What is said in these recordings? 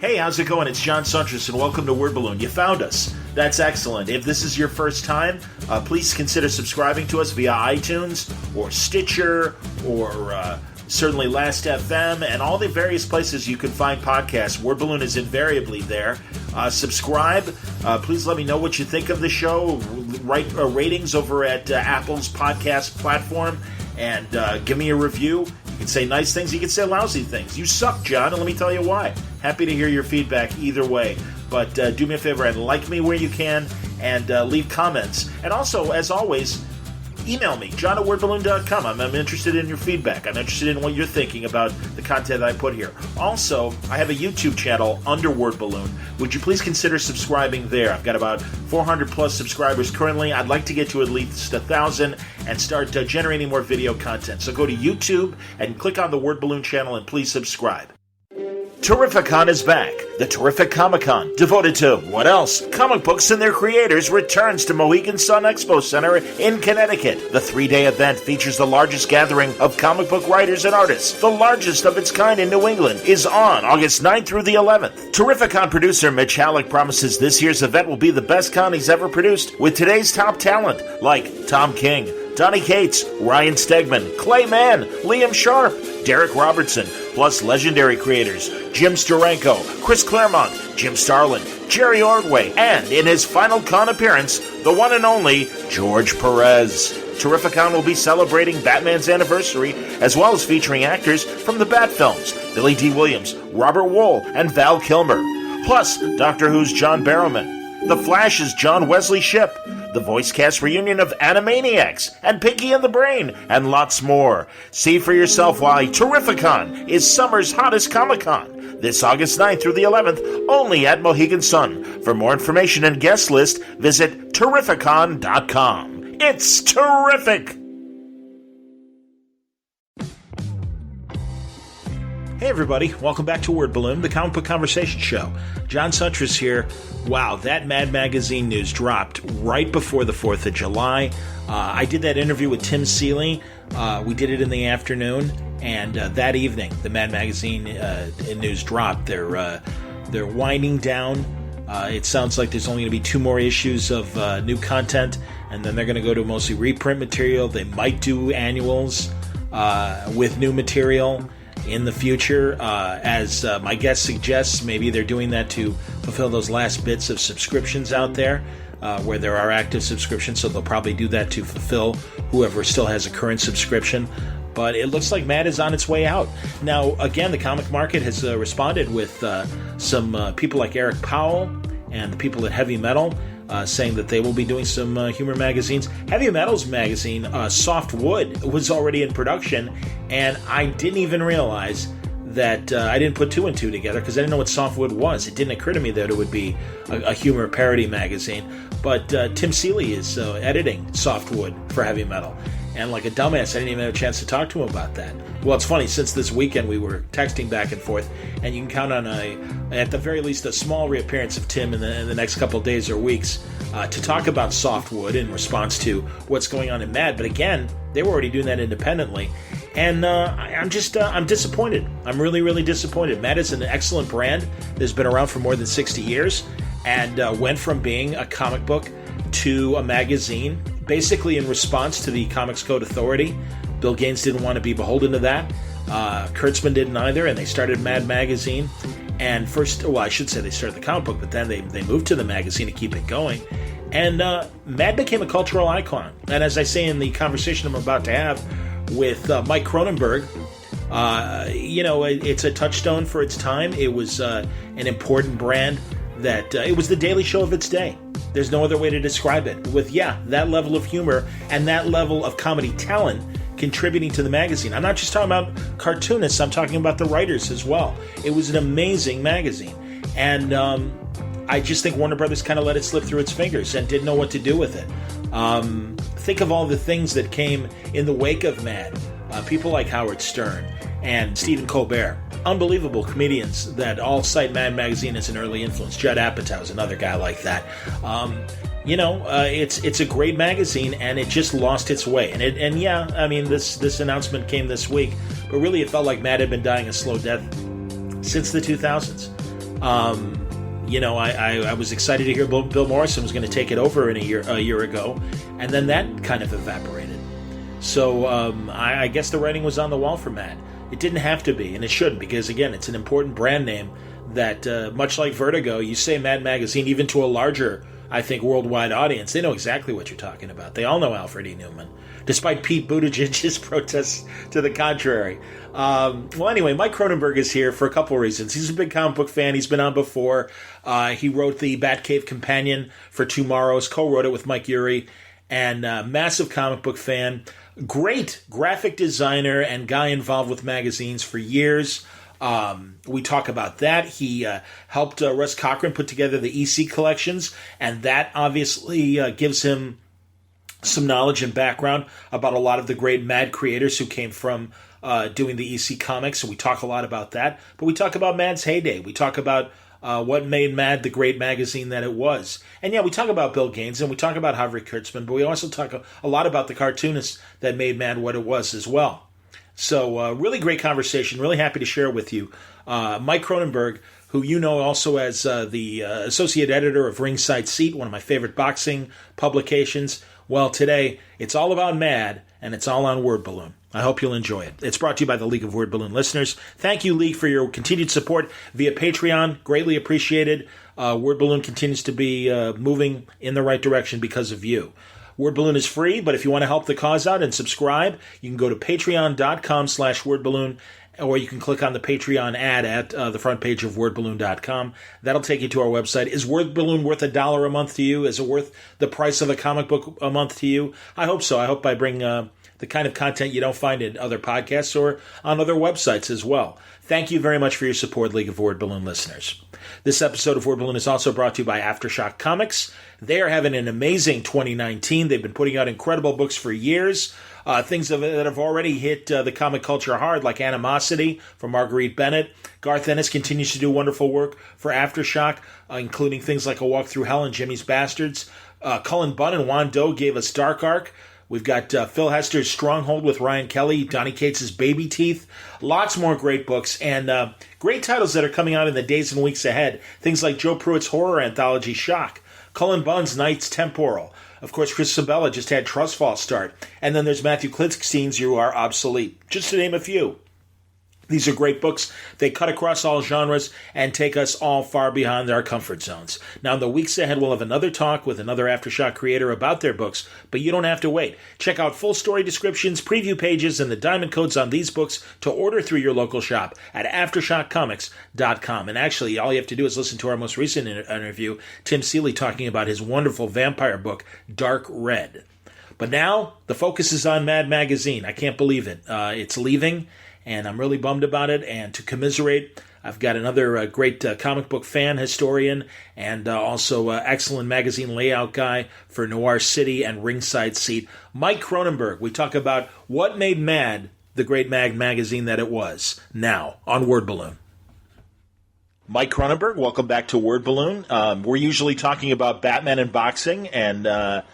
Hey, how's it going? It's John Suntress, and welcome to Word Balloon. You found us. That's excellent. If this is your first time, please consider subscribing to us via iTunes or Stitcher or certainly Last FM and all the various places you can find podcasts. Word Balloon is invariably there. Subscribe. Please let me know what you think of the show. Write ratings over at Apple's podcast platform and give me a review. You can say nice things, you can say lousy things. You suck, John, and let me tell you why. Happy to hear your feedback either way. But do me a favor and like me where you can and leave comments. And also, as always, email me, john@wordballoon.com. I'm interested in your feedback. I'm interested in what you're thinking about the content that I put here. Also, I have a YouTube channel under Word Balloon. Would you please consider subscribing there? I've got about 400 plus subscribers currently. I'd like to get to at least 1,000 and start generating more video content. So go to YouTube and click on the Word Balloon channel and please subscribe. Terrificon is back. The Terrific Comic-Con, devoted to, what else? Comic books and their creators, returns to Mohegan Sun Expo Center in Connecticut. The 3-day event features the largest gathering of comic book writers and artists. The largest of its kind in New England is on August 9th through the 11th. Terrificon producer Mitch Halleck promises this year's event will be the best con he's ever produced, with today's top talent, like Tom King, Donny Cates, Ryan Stegman, Clay Mann, Liam Sharp, Derek Robertson, plus legendary creators Jim Steranko, Chris Claremont, Jim Starlin, Jerry Ordway, and in his final con appearance, the one and only George Perez. Terrificon will be celebrating Batman's anniversary, as well as featuring actors from the Bat films, Billy D. Williams, Robert Wool, and Val Kilmer. Plus, Doctor Who's John Barrowman, The Flash's John Wesley Shipp, the voice cast reunion of Animaniacs, and Pinky and the Brain, and lots more. See for yourself why Terrificon is summer's hottest Comic-Con. This August 9th through the 11th, only at Mohegan Sun. For more information and guest list, visit Terrificon.com. It's terrific! Hey everybody, welcome back to Word Balloon, the comic book conversation show. John Suntress here. Wow, that Mad Magazine news dropped right before the 4th of July. I did that interview with Tim Seeley. We did it in the afternoon, and that evening, the Mad Magazine news dropped. They're winding down. It sounds like there's only going to be 2 more issues of new content, and then they're going to go to mostly reprint material. They might do annuals with new material in the future. As my guest suggests, maybe they're doing that to fulfill those last bits of subscriptions out there where there are active subscriptions, so they'll probably do that to fulfill whoever still has a current subscription. But it looks like Mad is on its way out. Now, again, the comic market has responded with some people like Eric Powell and the people at Heavy Metal saying that they will be doing some humor magazines. Heavy Metal's magazine, Soft Wood, was already in production, and I didn't even realize that I didn't put 2 and 2 together because I didn't know what Soft Wood was. It didn't occur to me that it would be a humor parody magazine. But Tim Seeley is editing Soft Wood for Heavy Metal. And like a dumbass, I didn't even have a chance to talk to him about that. Well, it's funny, since this weekend we were texting back and forth, and you can count on, at the very least, a small reappearance of Tim in the next couple of days or weeks to talk about Softwood in response to what's going on in Mad. But again, they were already doing that independently. And I'm disappointed. I'm really, really disappointed. Mad is an excellent brand that's been around for more than 60 years and went from being a comic book to a magazine, basically in response to the Comics Code Authority. Bill Gaines didn't want to be beholden to that. Kurtzman didn't either, and they started Mad Magazine. And first, well, I should say they started the comic book, but then they moved to the magazine to keep it going. And Mad became a cultural icon. And as I say in the conversation I'm about to have with Mike Kronenberg, it's a touchstone for its time. It was an important brand that it was the Daily Show of its day. There's no other way to describe it. With, that level of humor and that level of comedy talent contributing to the magazine. I'm not just talking about cartoonists, I'm talking about the writers as well. It was an amazing magazine. And I just think Warner Brothers kind of let it slip through its fingers and didn't know what to do with it. Think of all the things that came in the wake of Mad. People like Howard Stern and Stephen Colbert. Unbelievable comedians that all cite Mad Magazine as an early influence. Judd Apatow is another guy like that. It's a great magazine, and it just lost its way. This announcement came this week, but really it felt like Mad had been dying a slow death since the 2000s. I was excited to hear Bill Morrison was going to take it over a year ago, and then that kind of evaporated. So I guess the writing was on the wall for Mad. It didn't have to be, and it shouldn't, because, again, it's an important brand name that, much like Vertigo, you say Mad Magazine, even to a larger, I think, worldwide audience, they know exactly what you're talking about. They all know Alfred E. Neuman, despite Pete Buttigieg's protests to the contrary. Anyway, Mike Kronenberg is here for a couple of reasons. He's a big comic book fan. He's been on before. He wrote the Batcave Companion for Tomorrows, co-wrote it with Mike Urey, and massive comic book fan. Great graphic designer and guy involved with magazines for years. We talk about that. He helped Russ Cochran put together the EC collections, and that obviously gives him some knowledge and background about a lot of the great Mad creators who came from doing the EC comics. So we talk a lot about that. But we talk about Mad's heyday. We talk about what made Mad the great magazine that it was. And yeah, we talk about Bill Gaines and we talk about Harvey Kurtzman, but we also talk a lot about the cartoonists that made Mad what it was as well. So really great conversation. Really happy to share with you. Mike Kronenberg, who you know also as the associate editor of Ringside Seat, one of my favorite boxing publications. Well, today it's all about Mad, and it's all on Word Balloon. I hope you'll enjoy it. It's brought to you by the League of Word Balloon listeners. Thank you, League, for your continued support via Patreon. Greatly appreciated. Word Balloon continues to be moving in the right direction because of you. Word Balloon is free, but if you want to help the cause out and subscribe, you can go to patreon.com/wordballoon, or you can click on the Patreon ad at the front page of wordballoon.com. That'll take you to our website. Is Word Balloon worth $1 a month to you? Is it worth the price of a comic book a month to you? I hope so. I hope I bring the kind of content you don't find in other podcasts or on other websites as well. Thank you very much for your support, League of Word Balloon listeners. This episode of Word Balloon is also brought to you by Aftershock Comics. They are having an amazing 2019. They've been putting out incredible books for years. Things that have already hit the comic culture hard, like Animosity from Marguerite Bennett. Garth Ennis continues to do wonderful work for Aftershock, including things like A Walk Through Hell and Jimmy's Bastards. Cullen Bunn and Juan Doe gave us Dark Arc. We've got Phil Hester's Stronghold with Ryan Kelly, Donny Cates' Baby Teeth. Lots more great books and great titles that are coming out in the days and weeks ahead. Things like Joe Pruitt's horror anthology, Shock. Cullen Bunn's Knights Temporal. Of course, Chris Sabella just had Trustfall start. And then there's Matthew Klitzstein's You Are Obsolete, just to name a few. These are great books. They cut across all genres and take us all far beyond our comfort zones. Now, in the weeks ahead, we'll have another talk with another Aftershock creator about their books, but you don't have to wait. Check out full story descriptions, preview pages, and the diamond codes on these books to order through your local shop at AftershockComics.com. And actually, all you have to do is listen to our most recent interview, Tim Seeley talking about his wonderful vampire book, Dark Red. But now, the focus is on Mad Magazine. I can't believe it. It's leaving, and I'm really bummed about it. And to commiserate, I've got another great comic book fan historian and also excellent magazine layout guy for Noir City and Ringside Seat, Mike Kronenberg. We talk about what made Mad the great magazine that it was, now on Word Balloon. Mike Kronenberg, welcome back to Word Balloon. We're usually talking about Batman and boxing, and I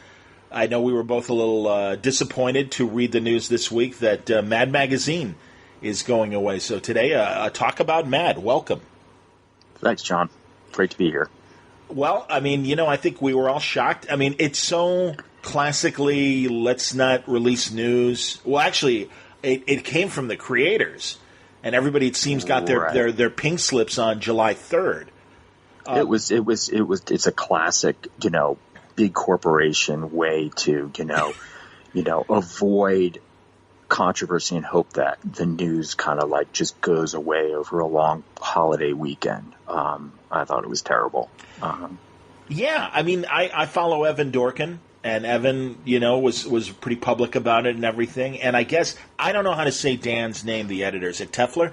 know we were both a little disappointed to read the news this week that Mad Magazine is going away. So today, a talk about Mad. Welcome. Thanks, John. Great to be here. Well, I mean, I think we were all shocked. I mean, it's so classically, let's not release news. Well, actually, it came from the creators, and everybody, it seems, got their pink slips on July 3rd. It's a classic, big corporation way to, avoid controversy and hope that the news kind of just goes away over a long holiday weekend. I thought it was terrible. Yeah, I mean, I follow Evan Dorkin, and Evan, was pretty public about it and everything. And I guess, I don't know how to say Dan's name, the editor. Is it Tefler?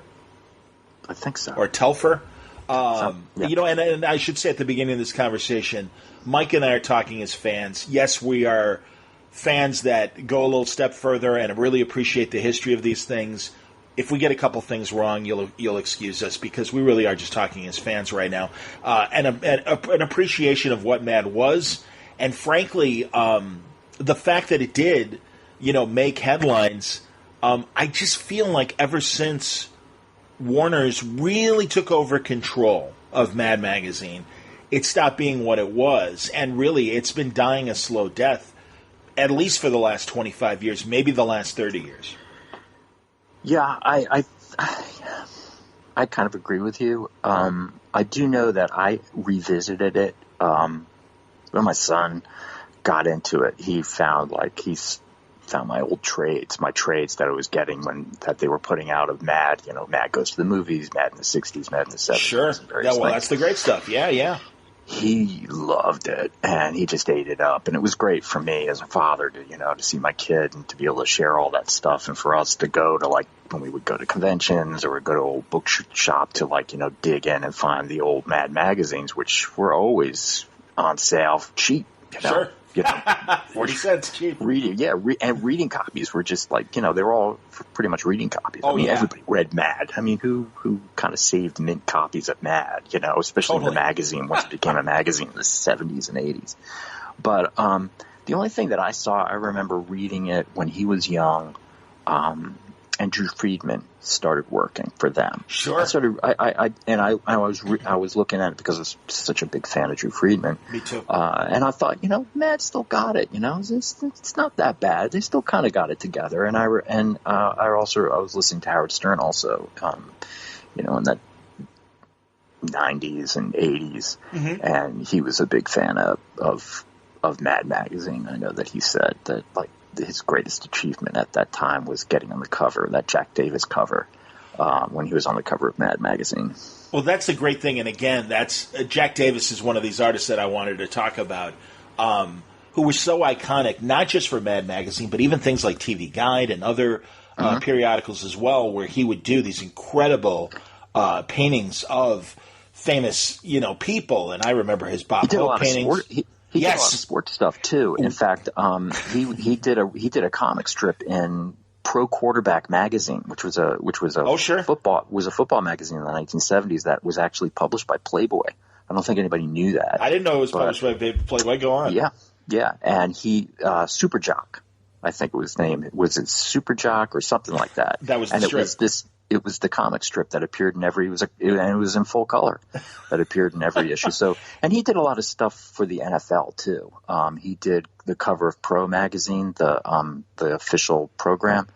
I think so. Or Telfer? Yeah. And I should say at the beginning of this conversation, Mike and I are talking as fans. Yes, we are fans that go a little step further and really appreciate the history of these things. If we get a couple things wrong, you'll excuse us, because we really are just talking as fans right now. And an appreciation of what Mad was, and frankly, the fact that it did, make headlines. I just feel like ever since Warner's really took over control of Mad Magazine, it stopped being what it was. And really, it's been dying a slow death, at least for the last 25 years, maybe the last 30 years. Yeah, I kind of agree with you. I do know that I revisited it when my son got into it. He found my old trades, my trades that I was getting that they were putting out of Mad. You know, Mad Goes to the Movies, Mad in the 60s, Mad in the 70s. Sure. Yeah, well, that's the great stuff. Yeah, yeah. He loved it, and he just ate it up. And it was great for me as a father to see my kid and to be able to share all that stuff, and for us to go to, like, when we would go to conventions or go to old bookshop to, dig in and find the old Mad magazines, which were always on sale cheap. Sure. 40 cents cheap. Reading copies were just they were all pretty much reading copies. Oh, everybody read Mad. Who kind of saved mint copies of Mad, especially Totally. the magazine once it became a magazine in the 70s and 80s. But the only thing that I remember reading it when he was young, and Drew Friedman started working for them. Sure. I was looking at it because I was such a big fan of Drew Friedman. Me too. And I thought, Mad still got it. It's not that bad. They still kind of got it together. And I was listening to Howard Stern also, in that 90s and 80s, and he was a big fan of Mad Magazine. I know that he said that his greatest achievement at that time was getting on the cover, that Jack Davis cover, when he was on the cover of Mad Magazine. Well, that's the great thing. And again, that's Jack Davis is one of these artists that I wanted to talk about, who was so iconic, not just for Mad Magazine, but even things like TV Guide and other periodicals as well, where he would do these incredible paintings of famous, people. And I remember his Bob Hope paintings. He did a lot of sports stuff too. In fact, he did a comic strip in Pro Quarterback magazine, which was a football magazine in the 1970s that was actually published by Playboy. I don't think anybody knew that. I didn't know it was published by Playboy. Go on. Yeah, and he Super Jock, I think was his name. Was it Super Jock or something like that? That was the strip. It was the comic strip that appeared in it was in full color that appeared in every issue. So, and he did a lot of stuff for the NFL too. He did the cover of Pro magazine, the official program.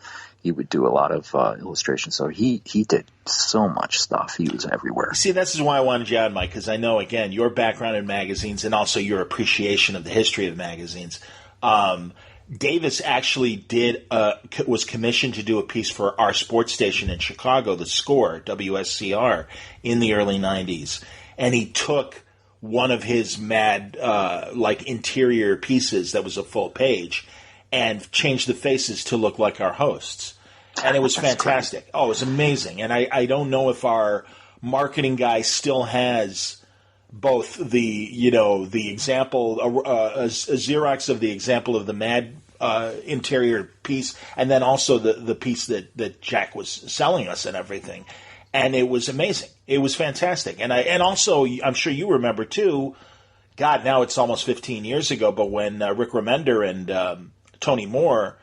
He would do a lot of illustrations. So he did so much stuff. He was everywhere. See, this is why I wanted you on, Mike, because I know, again, your background in magazines and also your appreciation of the history of magazines. Davis actually was commissioned to do a piece for our sports station in Chicago, The Score, WSCR, in the early 90s. And he took one of his Mad, interior pieces that was a full page and changed the faces to look like our hosts. And it was fantastic. Oh, it was amazing. And I don't know if our marketing guy still has both the example, a Xerox of the example of the Mad interior piece, and then also the piece that Jack was selling us and everything. And it was amazing. It was fantastic. And also, I'm sure you remember too, God, now it's almost 15 years ago, but when Rick Remender and Tony Moore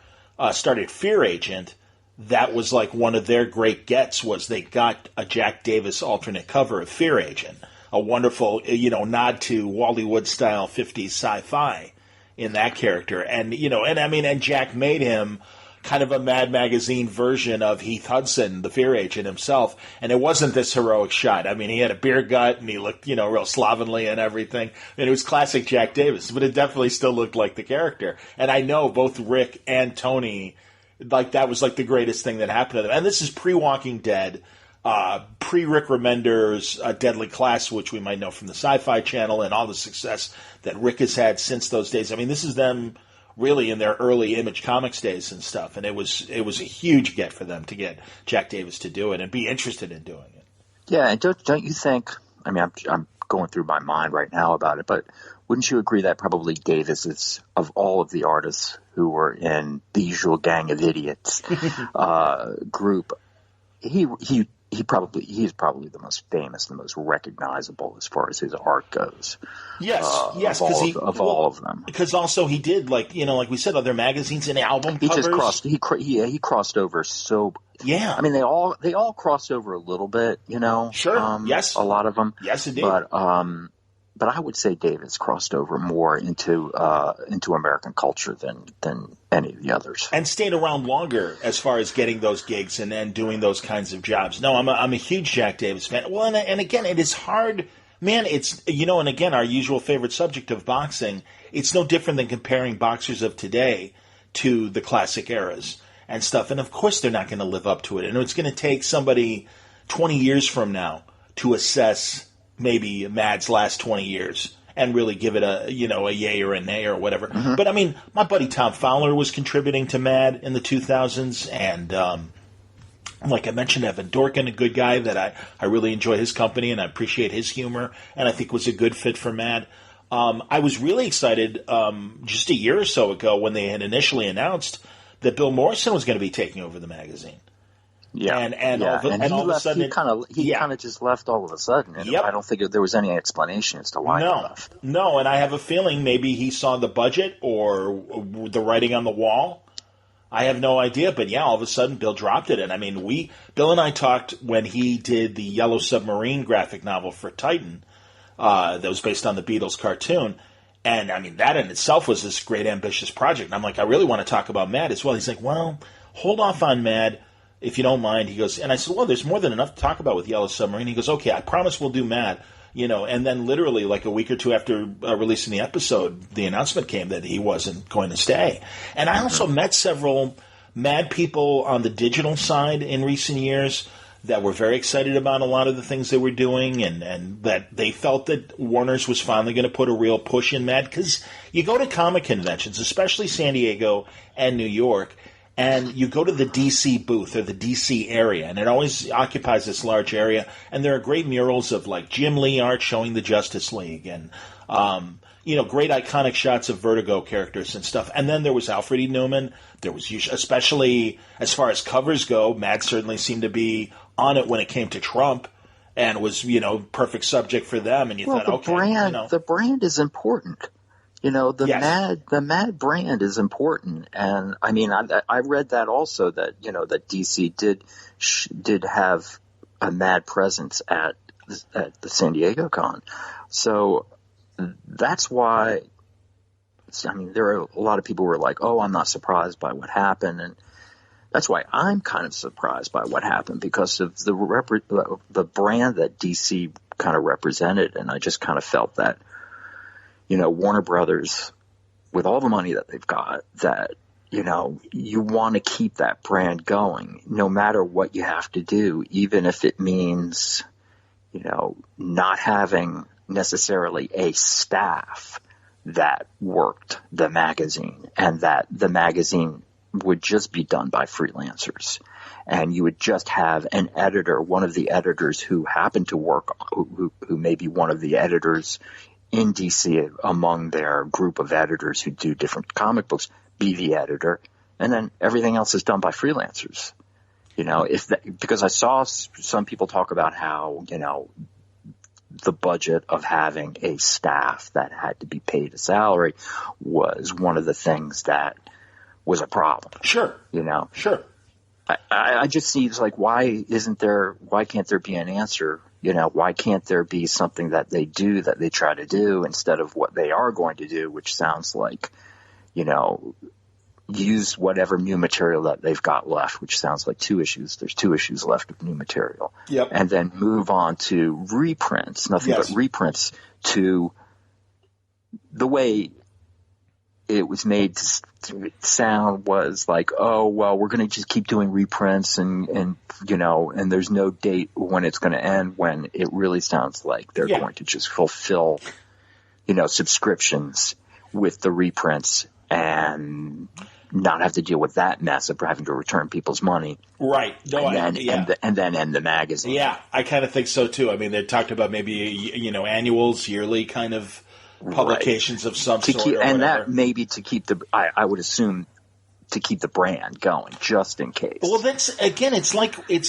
started Fear Agent, that was like one of their great gets was they got a Jack Davis alternate cover of Fear Agent. A wonderful, nod to Wally Wood style 50s sci-fi in that character. And, and Jack made him kind of a Mad Magazine version of Heath Hudson, the Fear Agent himself. And it wasn't this heroic shot. I mean, he had a beer gut and he looked, real slovenly and everything. And it was classic Jack Davis, but it definitely still looked like the character. And I know both Rick and Tony, that was the greatest thing that happened to them. And this is pre-Walking Dead. Pre-Rick Remender's Deadly Class, which we might know from the Sci-Fi Channel, and all the success that Rick has had since those days. I mean, this is them really in their early Image Comics days and stuff, and it was a huge get for them to get Jack Davis to do it and be interested in doing it. Yeah, and don't you think? I mean, I'm going through my mind right now about it, but wouldn't you agree that probably Davis is, of all of the artists who were in the Usual Gang of Idiots group, he's probably the most famous, the most recognizable as far as his art goes. Yes, of all of them. Because also he did like we said, other magazines and album He covers. he crossed over so. Yeah. I mean, they all cross over a little bit, you know. Sure. Yes. A lot of them. Yes, indeed. But I would say David's crossed over more into American culture than any of the others, and stayed around longer as far as getting those gigs and then doing those kinds of jobs. No, I'm a huge Jack Davis fan. Well, and again, it is hard, man. It's and again, our usual favorite subject of boxing. It's no different than comparing boxers of today to the classic eras and stuff. And of course, they're not going to live up to it. And it's going to take somebody 20 years from now to assess maybe Mad's last 20 years and really give it a yay or a nay or whatever. Mm-hmm. But I mean, my buddy Tom Fowler was contributing to Mad in the 2000s, and like I mentioned, Evan Dorkin, a good guy that I really enjoy his company and I appreciate his humor, and I think was a good fit for Mad. I was really excited just a year or so ago when they had initially announced that Bill Morrison was going to be taking over the magazine. Yeah, and all of a sudden, he kind of just left all of a sudden. And I don't think there was any explanation as to why he left. No, and I have a feeling maybe he saw the budget or the writing on the wall. I have no idea, but all of a sudden Bill dropped it. And I mean, Bill and I talked when he did the Yellow Submarine graphic novel for Titan that was based on the Beatles cartoon. And I mean, that in itself was this great ambitious project. And I'm like, I really want to talk about Mad as well. He's like, well, hold off on Mad, if you don't mind. He goes, and I said, well, there's more than enough to talk about with Yellow Submarine. He goes, okay, I promise we'll do Mad. And then literally like a week or two after releasing the episode, the announcement came that he wasn't going to stay. And I also met several Mad people on the digital side in recent years that were very excited about a lot of the things they were doing, and that they felt that Warner's was finally going to put a real push in Mad. Because you go to comic conventions, especially San Diego and New York, and you go to the D.C. booth or the D.C. area, and it always occupies this large area, and there are great murals of like Jim Lee art showing the Justice League, and great iconic shots of Vertigo characters and stuff. And then there was Alfred E. Newman. There was, especially as far as covers go, Mad certainly seemed to be on it when it came to Trump, and was perfect subject for them. And you thought, the brand is important. The Mad brand is important, and I mean, I read that also that that DC did have a Mad presence at the San Diego Con, so that's why. I mean, there are a lot of people who were like, "Oh, I'm not surprised by what happened," and that's why I'm kind of surprised by what happened because of the brand that DC kind of represented, and I just kind of felt that. Warner Brothers, with all the money that they've got, that, you want to keep that brand going no matter what you have to do, even if it means, not having necessarily a staff that worked the magazine, and that the magazine would just be done by freelancers. And you would just have an editor, one of the editors who happened to work, who may be one of the editors in DC among their group of editors who do different comic books, be the editor, and then everything else is done by freelancers. Because I saw some people talk about how, the budget of having a staff that had to be paid a salary was one of the things that was a problem. Sure. Sure. I just see it's like, why can't there be an answer? Why can't there be something that they try to do instead of what they are going to do, which sounds like, use whatever new material that they've got left, which sounds like 2 issues. There's 2 issues left of new material. Yep. And then move on to reprints, nothing but reprints to the way it was made to sound was like, oh, well, we're going to just keep doing reprints and there's no date when it's going to end, when it really sounds like they're going to just fulfill, subscriptions with the reprints and not have to deal with that mess of having to return people's money. Right. No, and then end the magazine. Yeah, I kind of think so too. I mean, they talked about maybe, annuals, yearly kind of publications of some sort, and that maybe to keep I would assume to keep the brand going, just in case. Well, that's again, it's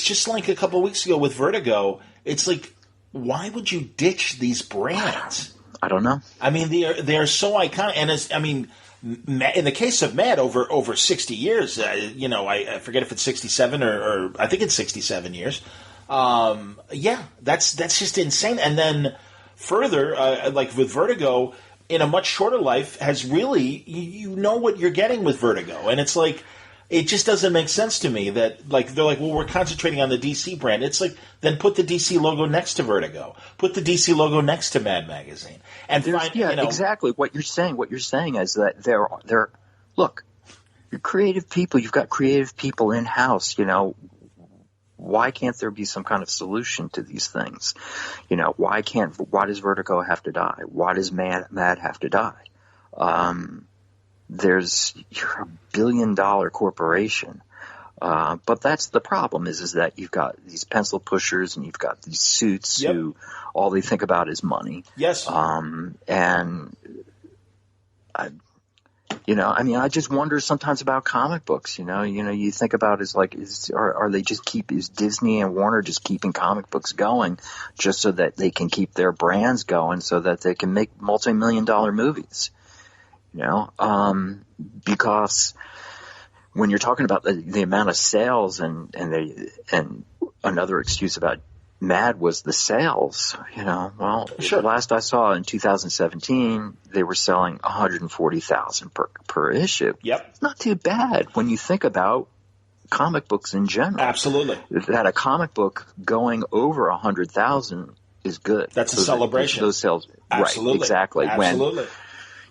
just like a couple of weeks ago with Vertigo. It's like, why would you ditch these brands? I don't know. I mean, they're so iconic, and in the case of Mad, over 60 years, I forget if it's 67 or I think it's 67 years. That's just insane. And then further, like with Vertigo, in a much shorter life, has really, you know what you're getting with Vertigo. And it's like, it just doesn't make sense to me that, like, they're like, well, we're concentrating on the DC brand. It's like, then put the DC logo next to Vertigo. Put the DC logo next to Mad Magazine. And exactly. What you're saying is that they're look, you're creative people. You've got creative people in-house, Why can't there be some kind of solution to these things? Why does Vertigo have to die? Why does Mad have to die? You're a $1 billion corporation. But that's the problem is that you've got these pencil pushers and you've got these suits who all they think about is money. Yes. I just wonder sometimes about comic books, you think about is Disney and Warner just keeping comic books going just so that they can keep their brands going so that they can make multi-million-dollar movies, because when you're talking about the amount of sales and another excuse about Mad was the sales, Sure. The last I saw in 2017, they were selling 140,000 per issue. Yep. It's not too bad when you think about comic books in general. Absolutely. That a comic book going over 100,000 is good. That's a celebration. Those sales. Absolutely. Right, exactly. Absolutely. When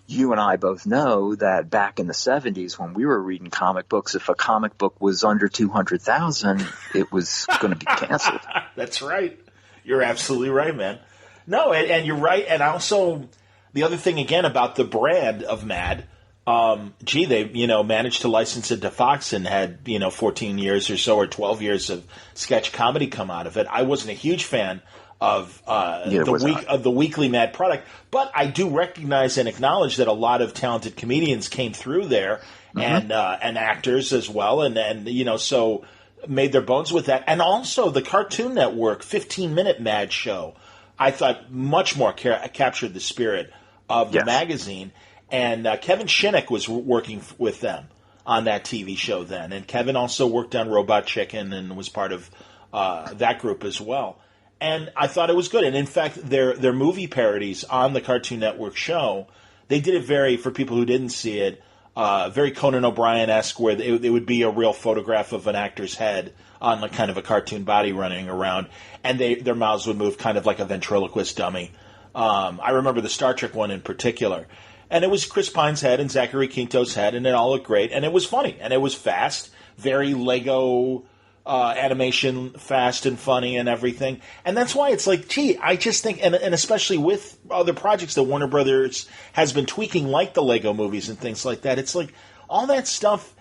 you and I both know that back in the 70s when we were reading comic books, if a comic book was under 200,000, it was going to be canceled. That's right. You're absolutely right, man. No, and you're right. And also, the other thing, again, about the brand of Mad, they, managed to license it to Fox and had, 14 years or so or 12 years of sketch comedy come out of it. I wasn't a huge fan of the weekly Mad product, but I do recognize and acknowledge that a lot of talented comedians came through there, and actors as well, and so made their bones with that. And also the Cartoon Network 15-minute Mad show, I thought much more captured the spirit of the magazine. And Kevin Shinnick was working with them on that TV show then, and Kevin also worked on Robot Chicken and was part of that group as well. And I thought it was good. And in fact, their movie parodies on the Cartoon Network show, they did it for people who didn't see it, very Conan O'Brien-esque, where it would be a real photograph of an actor's head on like kind of a cartoon body running around, and their mouths would move kind of like a ventriloquist dummy. I remember the Star Trek one in particular. And it was Chris Pine's head and Zachary Quinto's head, and it all looked great. And it was funny, and it was fast, very Lego animation, fast and funny and everything. And that's why it's like, gee, I just think, and especially with other projects that Warner Brothers has been tweaking, like the Lego movies and things like that, it's like all that stuff,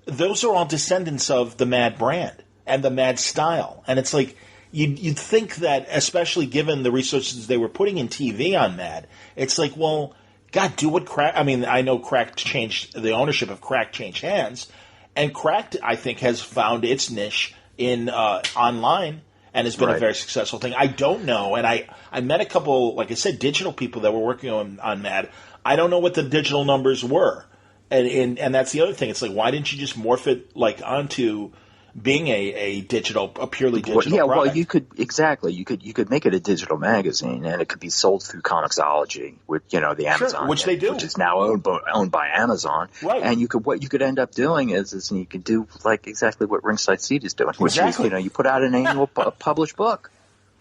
those are all descendants of the Mad brand and the Mad style. And it's like, you'd think that, especially given the resources they were putting in TV on Mad, it's like, well, God, do what Cracked... I mean, I know Cracked changed... The ownership of Cracked changed hands. And Cracked, I think, has found its niche in online and has been a very successful thing. I don't know. And I met a couple, like I said, digital people that were working on Mad. I don't know what the digital numbers were. And that's the other thing. It's like, why didn't you just morph it onto being a purely digital product? Well, you could make it a digital magazine, and it could be sold through Comixology, with the Amazon, which they do, which is now owned by Amazon. Right. And what you could end up doing is you could do like exactly what Ringside Seed is doing, which is you put out an annual published book,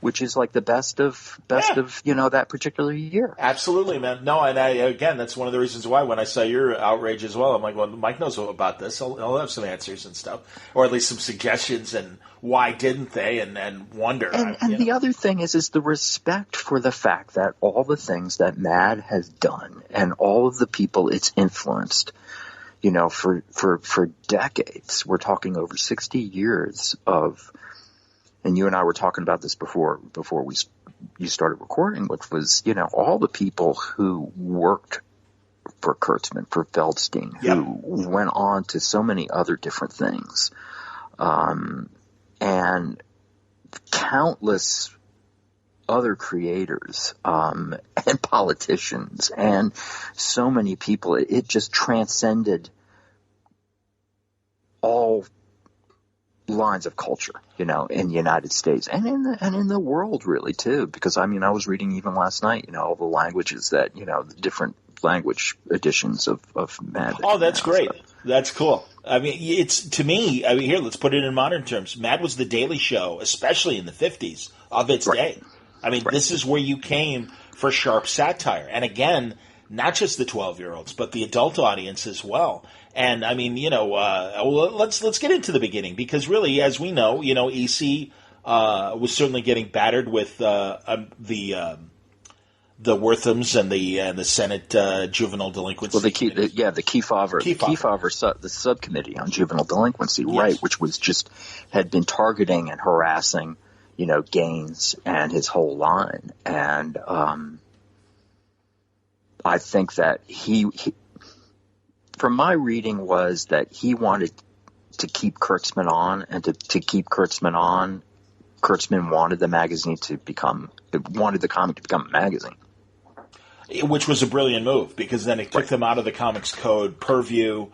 which is like the best of that particular year. Absolutely, man. No, and again, that's one of the reasons why when I saw your outrage as well, I'm like, well, Mike knows about this. He'll have some answers and stuff, or at least some suggestions, and why didn't they, and wonder. And the other thing is the respect for the fact that all the things that Mad has done and all of the people it's influenced, for decades, we're talking over 60 years of. And you and I were talking about this before you started recording, which was, all the people who worked for Kurtzman, for Feldstein, who went on to so many other different things. And countless other creators and politicians and so many people. It just transcended all lines of culture, in the United States and in the world, really, too. Because I was reading even last night, all the languages that the different language editions of Mad. Oh, that's great. So. That's cool. It's, to me, here, let's put it in modern terms. Mad was the Daily Show, especially in the 50s of its day. This is where you came for sharp satire. And again, not just the 12-year-olds, but the adult audience as well. And let's get into the beginning, because really, as we know, EC was certainly getting battered with the Worthams and the Senate juvenile delinquency. Well, the Kefauver, the subcommittee on juvenile delinquency, yes. Right, which had been targeting and harassing, Gaines and his whole line. And I think that he, from my reading, was that he wanted to keep Kurtzman on, and to keep Kurtzman on, Kurtzman wanted the comic to become a magazine. Which was a brilliant move, because then it took them out of the Comics Code purview.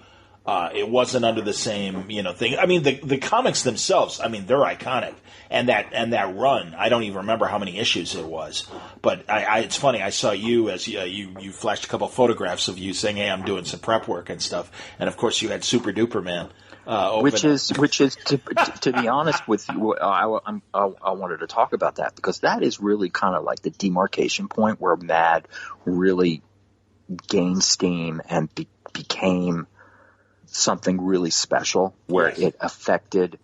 It wasn't under the same, thing. The comics themselves, they're iconic. And that run, I don't even remember how many issues it was. But it's funny, I saw you as you flashed a couple of photographs of you saying, hey, I'm doing some prep work and stuff. And of course you had Super Duper Man. Which is to be honest with you, I wanted to talk about that, because that is really kind of like the demarcation point where Mad really gained steam and became something really special, where it affected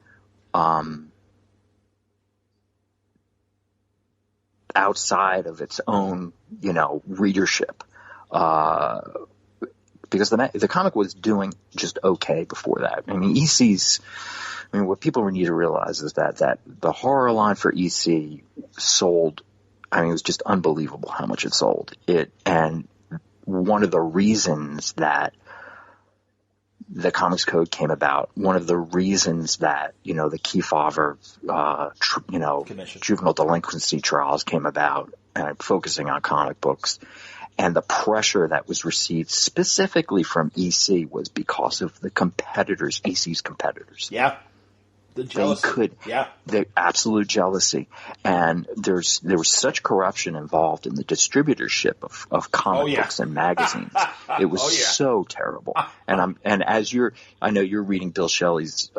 outside of its own readership. Because the comic was doing just okay before that. EC's. What people need to realize is that the horror line for EC sold. It was just unbelievable how much it sold. And one of the reasons that the Comics Code came about, one of the reasons that the Kefauver, juvenile delinquency trials came about, and focusing on comic books. And the pressure that was received specifically from EC was because of the competitors, EC's competitors. Yeah. The jealousy. The absolute jealousy. And there was such corruption involved in the distributorship of comic books and magazines. It was so terrible. And I know you're reading Bill Shelley's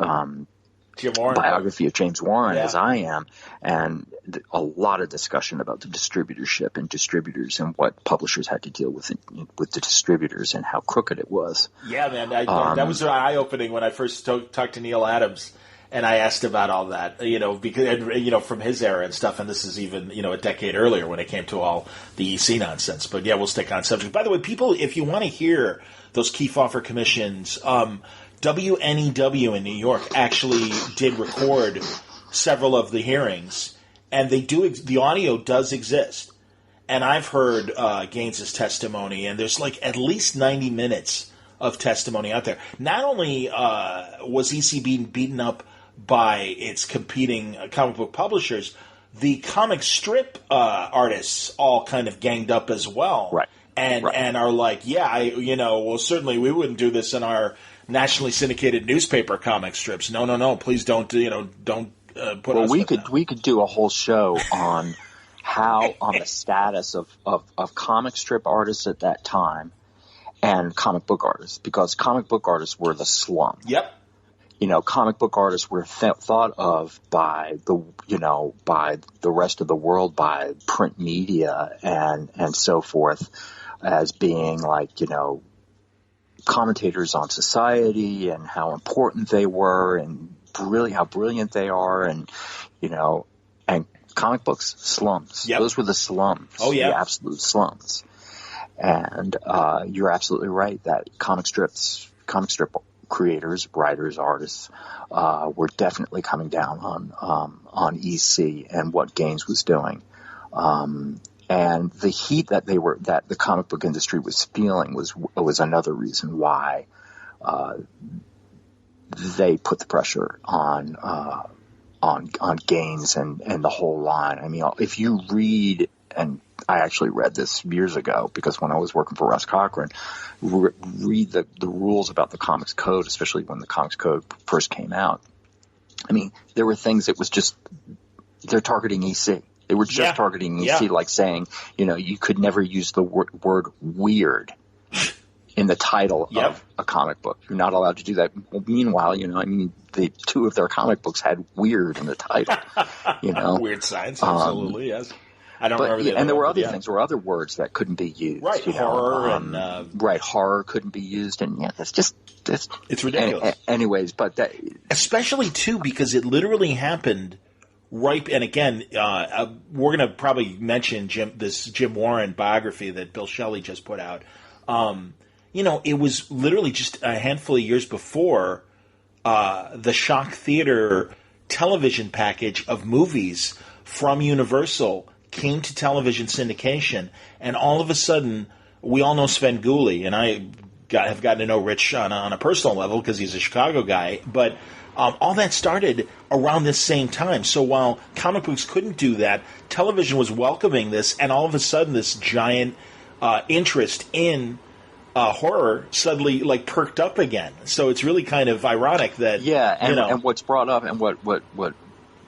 biography of James Warren, as I am, and a lot of discussion about the distributorship and distributors and what publishers had to deal with the distributors and how crooked it was. Yeah, man, that was eye-opening when I first talked to Neil Adams, and I asked about all that, because from his era and stuff, and this is even a decade earlier when it came to all the EC nonsense. But yeah, we'll stick on subject. By the way, people, if you want to hear those Kefauver commissions, WNEW in New York actually did record several of the hearings, and the audio does exist. And I've heard Gaines's testimony, and there's at least 90 minutes of testimony out there. Not only was EC being beaten up by its competing comic book publishers, the comic strip artists all kind of ganged up as well. Right. And are like, certainly we wouldn't do this in our nationally syndicated newspaper comic strips. No, please don't, put us. Well, we could do a whole show on on the status of comic strip artists at that time and comic book artists, because comic book artists were the slum. Yep. Comic book artists were thought of by the rest of the world, by print media and so forth, as being commentators on society and how important they were and how brilliant they are, and comic books, slums. Yep. Those were the slums. Oh yeah, the absolute slums. And you're absolutely right that comic strip creators, writers, artists were definitely coming down on EC and what Gaines was doing. And the heat that the comic book industry was feeling was another reason why they put the pressure on on Gaines and the whole line. I mean, if you read, and I actually read this years ago because when I was working for Russ Cochran, read the rules about the Comics Code, especially when the Comics Code first came out. I mean, there were things that was just, they're targeting EC. They were just targeting EC, like saying, you could never use the word weird in the title of a comic book. You're not allowed to do that. Well, meanwhile, the two of their comic books had weird in the title. Weird Science, absolutely, yes. I don't remember. And there were other things. There were other words that couldn't be used. Right, horror and horror couldn't be used, and it's ridiculous. Anyways, but that, especially too, because it literally happened right. And again, we're going to probably mention this Jim Warren biography that Bill Shelley just put out. It was literally just a handful of years before the Shock Theater television package of movies from Universal came to television syndication, and all of a sudden, we all know Svengoolie, and I have gotten to know Rich on a personal level because he's a Chicago guy, but all that started around this same time. So while comic books couldn't do that, television was welcoming this, and all of a sudden, this giant interest in horror suddenly perked up again. So it's really kind of ironic that and what's brought up and what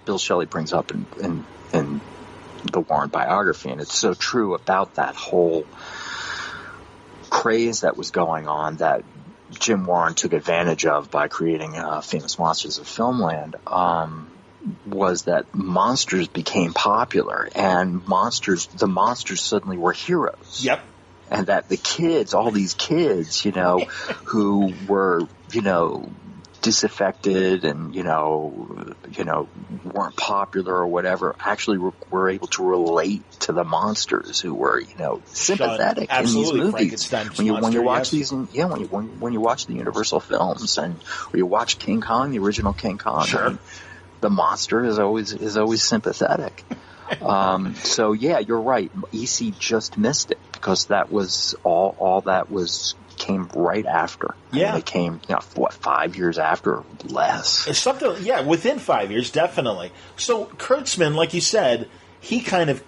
Bill Shelley brings up in the Warren biography, and it's so true about that whole craze that was going on that Jim Warren took advantage of by creating Famous Monsters of Filmland, was that monsters became popular, and the monsters suddenly were heroes. Yep. And that the kids, all these kids, who were, disaffected and, weren't popular or whatever, actually were able to relate to the monsters who were, sympathetic in these movies. When you watch these, when you watch the Universal films or you watch King Kong, the original King Kong, sure. The monster is always sympathetic. So you're right. EC just missed it because that was all that came right after. Yeah. It came, 5 years after or less. It's something, within 5 years, definitely. So Kurtzman, like you said, he kind of,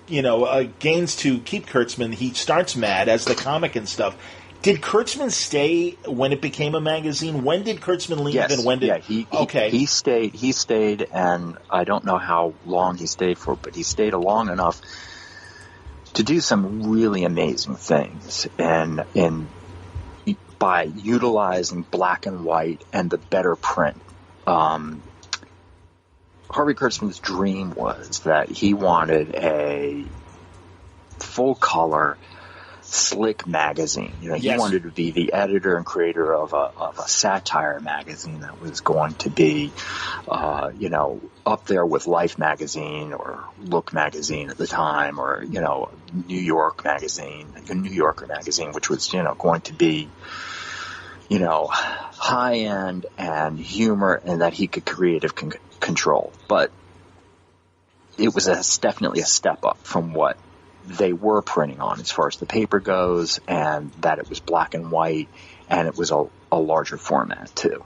gains to keep Kurtzman. He starts Mad as the comic and stuff. Did Kurtzman stay when it became a magazine? When did Kurtzman leave? Yes. And when did he stayed, and I don't know how long he stayed for, but he stayed long enough to do some really amazing things, and by utilizing black and white and the better print. Harvey Kurtzman's dream was that he wanted a full color, slick magazine. He wanted to be the editor and creator of a satire magazine that was going to be, up there with Life magazine or Look magazine at the time, or New Yorker magazine, which was going to be high end and humor, and that he could creative control. But it was definitely a step up from what they were printing on as far as the paper goes, and that it was black and white, and it was a larger format too.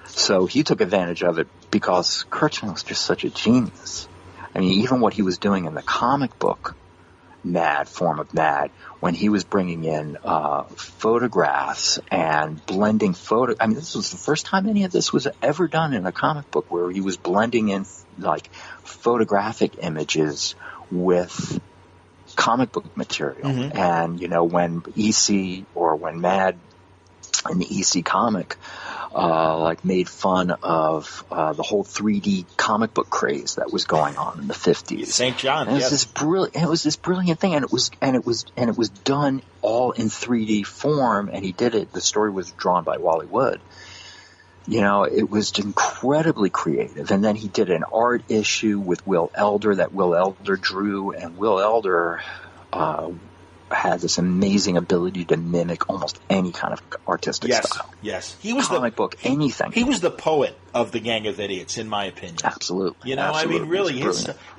So he took advantage of it because Kurtzman was just such a genius. I mean, even what he was doing in the comic book form of Mad, when he was bringing in photographs and blending I mean, this was the first time any of this was ever done in a comic book, where he was blending in photographic images with comic book material. Mm-hmm. And when EC or when Mad and the EC comic made fun of the whole 3D comic book craze that was going on in the 50s. St. John, and it was this brilliant thing, and it was done all in 3D form, and he did it. The story was drawn by Wally Wood. It was incredibly creative. And then he did an art issue with Will Elder that Will Elder drew, and Will Elder had this amazing ability to mimic almost any kind of artistic style. Yes, he was comic book, anything. He was the poet of the Gang of Idiots, in my opinion. Absolutely. Absolutely. I mean, really,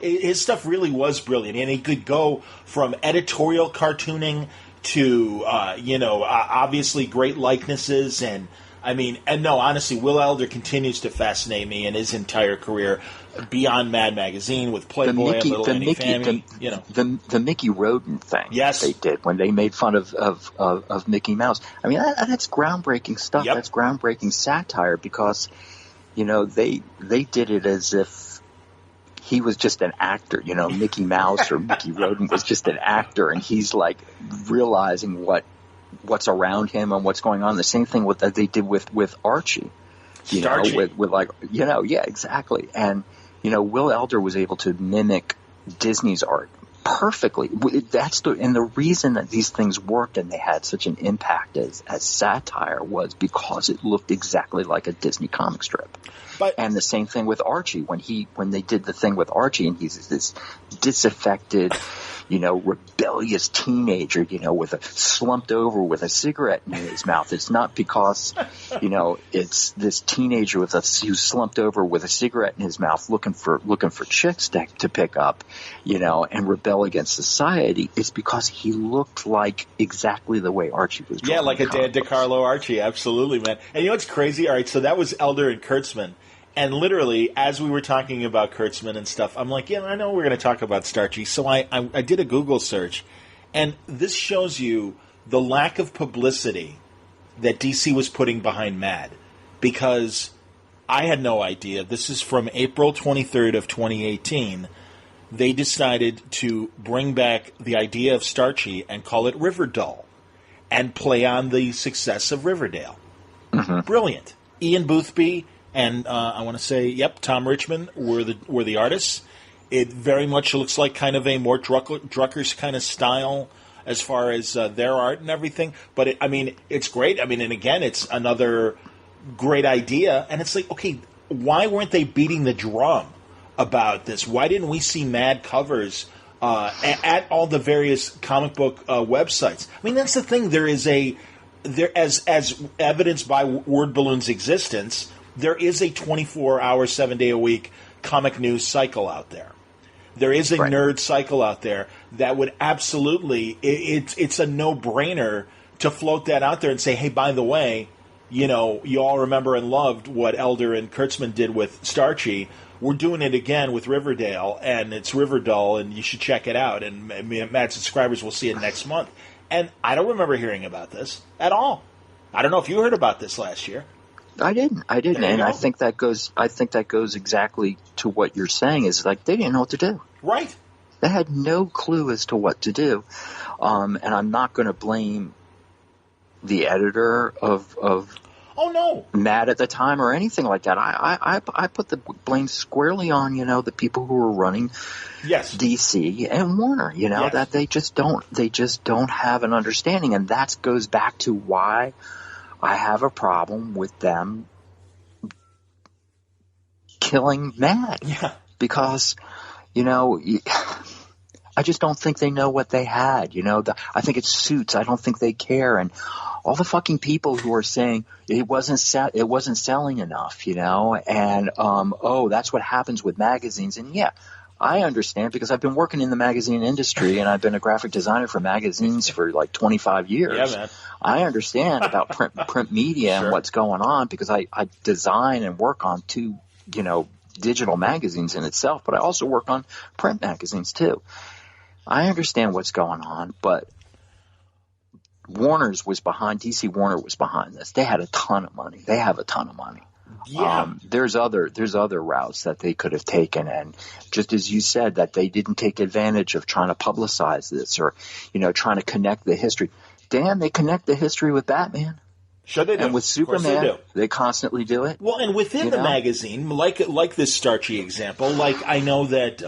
his stuff really was brilliant, and he could go from editorial cartooning to obviously great likenesses and I mean, and no, honestly, Will Elder continues to fascinate me in his entire career, beyond Mad Magazine with Playboy and Little Annie Family. The Mickey Roden thing they did when they made fun of Mickey Mouse. I mean, that's groundbreaking stuff. Yep. That's groundbreaking satire because, they did it as if he was just an actor. Mickey Mouse or Mickey Roden was just an actor, and he's like realizing what's around him and what's going on. The same thing that they did with Archie, exactly. And Will Elder was able to mimic Disney's art perfectly. And the reason that these things worked and they had such an impact as satire was because it looked exactly like a Disney comic strip. And the same thing with Archie when they did the thing with Archie, and he's this disaffected, rebellious teenager, with slumped over with a cigarette in his mouth. It's not because, it's this teenager who's slumped over with a cigarette in his mouth looking for chicks to pick up, and rebel against society. It's because he looked like exactly the way Archie was drawn. Yeah, like a Dan DeCarlo Archie. Absolutely, man. And what's crazy? All right, so that was Elder and Kurtzman. And literally, as we were talking about Kurtzman and stuff, I'm like, I know we're going to talk about Starchy. So I did a Google search, and this shows you the lack of publicity that DC was putting behind Mad, because I had no idea. This is from April 23rd of 2018. They decided to bring back the idea of Starchy and call it Riverdale and play on the success of Riverdale. Mm-hmm. Brilliant. Ian Boothby and I want to say, Tom Richmond were the artists. It very much looks like kind of a more Drucker's kind of style as far as their art and everything. But it's great. And again, it's another great idea. And it's like, okay, why weren't they beating the drum about this? Why didn't we see Mad covers at all the various comic book websites? That's the thing. As evidenced by Word Balloon's existence, there is a 24-hour, 7-day-a-week comic news cycle out there. There is a nerd cycle out there that would absolutely – it's a no-brainer to float that out there and say, hey, by the way, you all remember and loved what Elder and Kurtzman did with Starchy. We're doing it again with Riverdale, and it's Riverdale, and you should check it out. And Mad subscribers will see it next month. And I don't remember hearing about this at all. I don't know if you heard about this last year. I didn't, and I think that goes exactly to what you're saying. Is like they didn't know what to do. Right. They had no clue as to what to do, and I'm not going to blame the editor of Mad at the time or anything like that. I put the blame squarely on the people who were running DC and Warner. That they just don't have an understanding, and that goes back to why I have a problem with them killing Mad. Yeah. Because, I just don't think they know what they had. I think it's suits. I don't think they care. And all the fucking people who are saying it wasn't selling enough, and that's what happens with magazines. And I understand because I've been working in the magazine industry and I've been a graphic designer for magazines for like 25 years. Yeah, man. I understand about print media and what's going on because I design and work on two, digital magazines in itself, but I also work on print magazines too. I understand what's going on, but DC Warner was behind this. They had a ton of money. They have a ton of money. Yeah. There's other routes that they could have taken, and just as you said, that they didn't take advantage of trying to publicize this or, trying to connect the history. Damn, they connect the history with Batman. Sure they do. And with Superman, they constantly do it. Well, and within the magazine, like this Starchy example, like I know that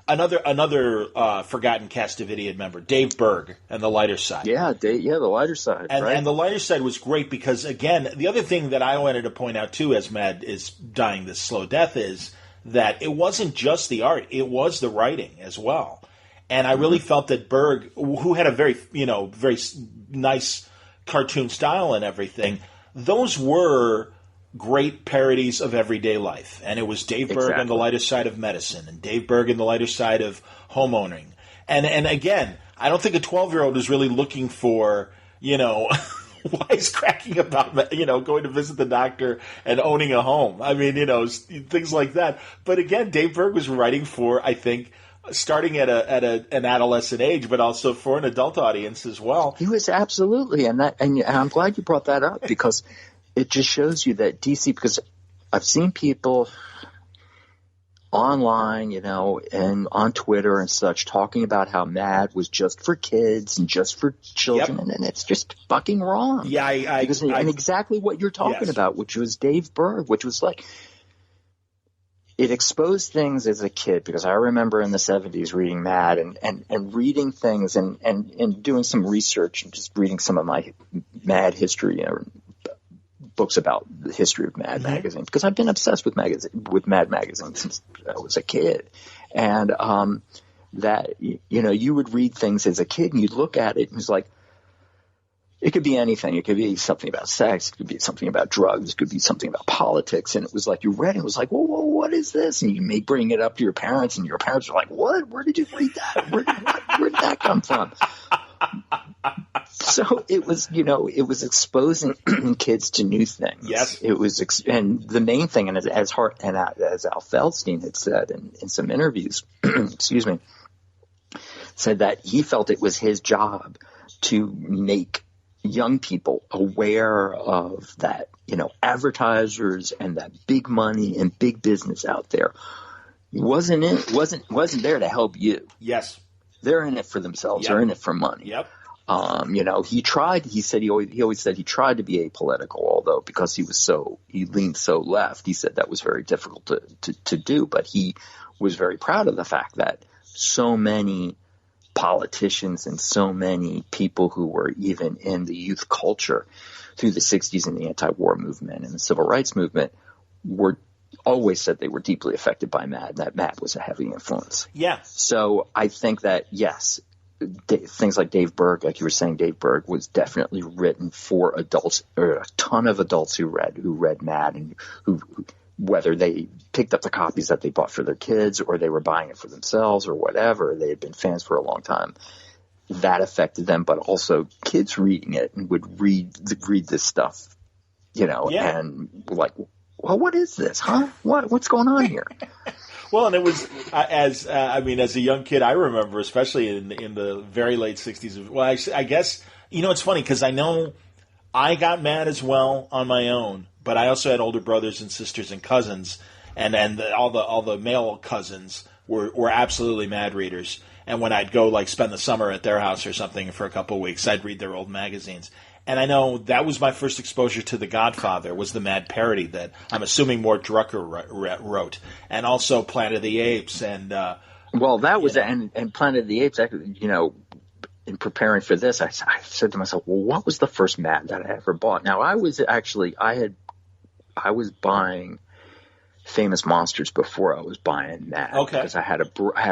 another forgotten Cast of Idiot member, Dave Berg, and the Lighter Side. Yeah, the Lighter Side. And the Lighter Side was great because, again, the other thing that I wanted to point out, too, as Mad is dying this slow death, is that it wasn't just the art. It was the writing as well. And I really felt that Berg, who had a very nice cartoon style and everything, those were great parodies of everyday life. And it was Dave Berg on the lighter side of medicine and Dave Berg on the lighter side of homeowning. And again, I don't think a 12-year-old is really looking for, wisecracking about, going to visit the doctor and owning a home. I mean, things like that. But again, Dave Berg was writing for, I think, starting at an adolescent age, but also for an adult audience as well. He was absolutely, and I'm glad you brought that up, because it just shows you that DC, because I've seen people online, and on Twitter and such, talking about how Mad was just for kids and just for children, Yep. and it's just fucking wrong. Yeah, and exactly what you're talking about, which was Dave Berg, which was like, it exposed things as a kid, because I remember in the 70s reading Mad and reading things and doing some research and just reading some of my Mad history, books about the history of Mad magazine, because I've been obsessed with Mad magazine since I was a kid. And that, you would read things as a kid and you'd look at it and it's like, it could be anything. It could be something about sex. It could be something about drugs. It could be something about politics. And it was like, you read it, it was like, whoa, what is this? And you may bring it up to your parents, and your parents are like, what? Where did you read that? Where did that come from? So it was, it was exposing kids to new things. Yes. It was, and the main thing, and as Al Feldstein had said in some interviews, excuse me, said that he felt it was his job to make young people aware of that, advertisers and that big money and big business out there wasn't there to help you. Yes. They're in it for themselves. Yep. They're in it for money. Yep. He always said he tried to be apolitical, although because he leaned so left, he said that was very difficult to do, but he was very proud of the fact that so many politicians and so many people who were even in the youth culture through the 60s and the anti-war movement and the civil rights movement were always said they were deeply affected by Mad, that Mad was a heavy influence. Yeah. So I think that, yes, things like Dave Berg, like you were saying, Dave Berg was definitely written for adults, or a ton of adults who read Mad, and who whether they picked up the copies that they bought for their kids or they were buying it for themselves or whatever, they had been fans for a long time. That affected them, but also kids reading it and would read this stuff, and like, well, what is this, huh? What's going on here? Well, and it was as a young kid, I remember, especially in the very late 60s. Well, I guess, it's funny because I know I got Mad as well on my own, but I also had older brothers and sisters and cousins, and all the male cousins were absolutely Mad readers. And when I'd go spend the summer at their house or something for a couple of weeks, I'd read their old magazines. And I know that was my first exposure to The Godfather, was the Mad parody that I'm assuming Mort Drucker wrote, and also Planet of the Apes. And well, that was and Planet of the Apes. In preparing for this, I said to myself, well, what was the first Mad that I ever bought? Now, I was buying Famous Monsters before I was buying Mad. Okay. Because I had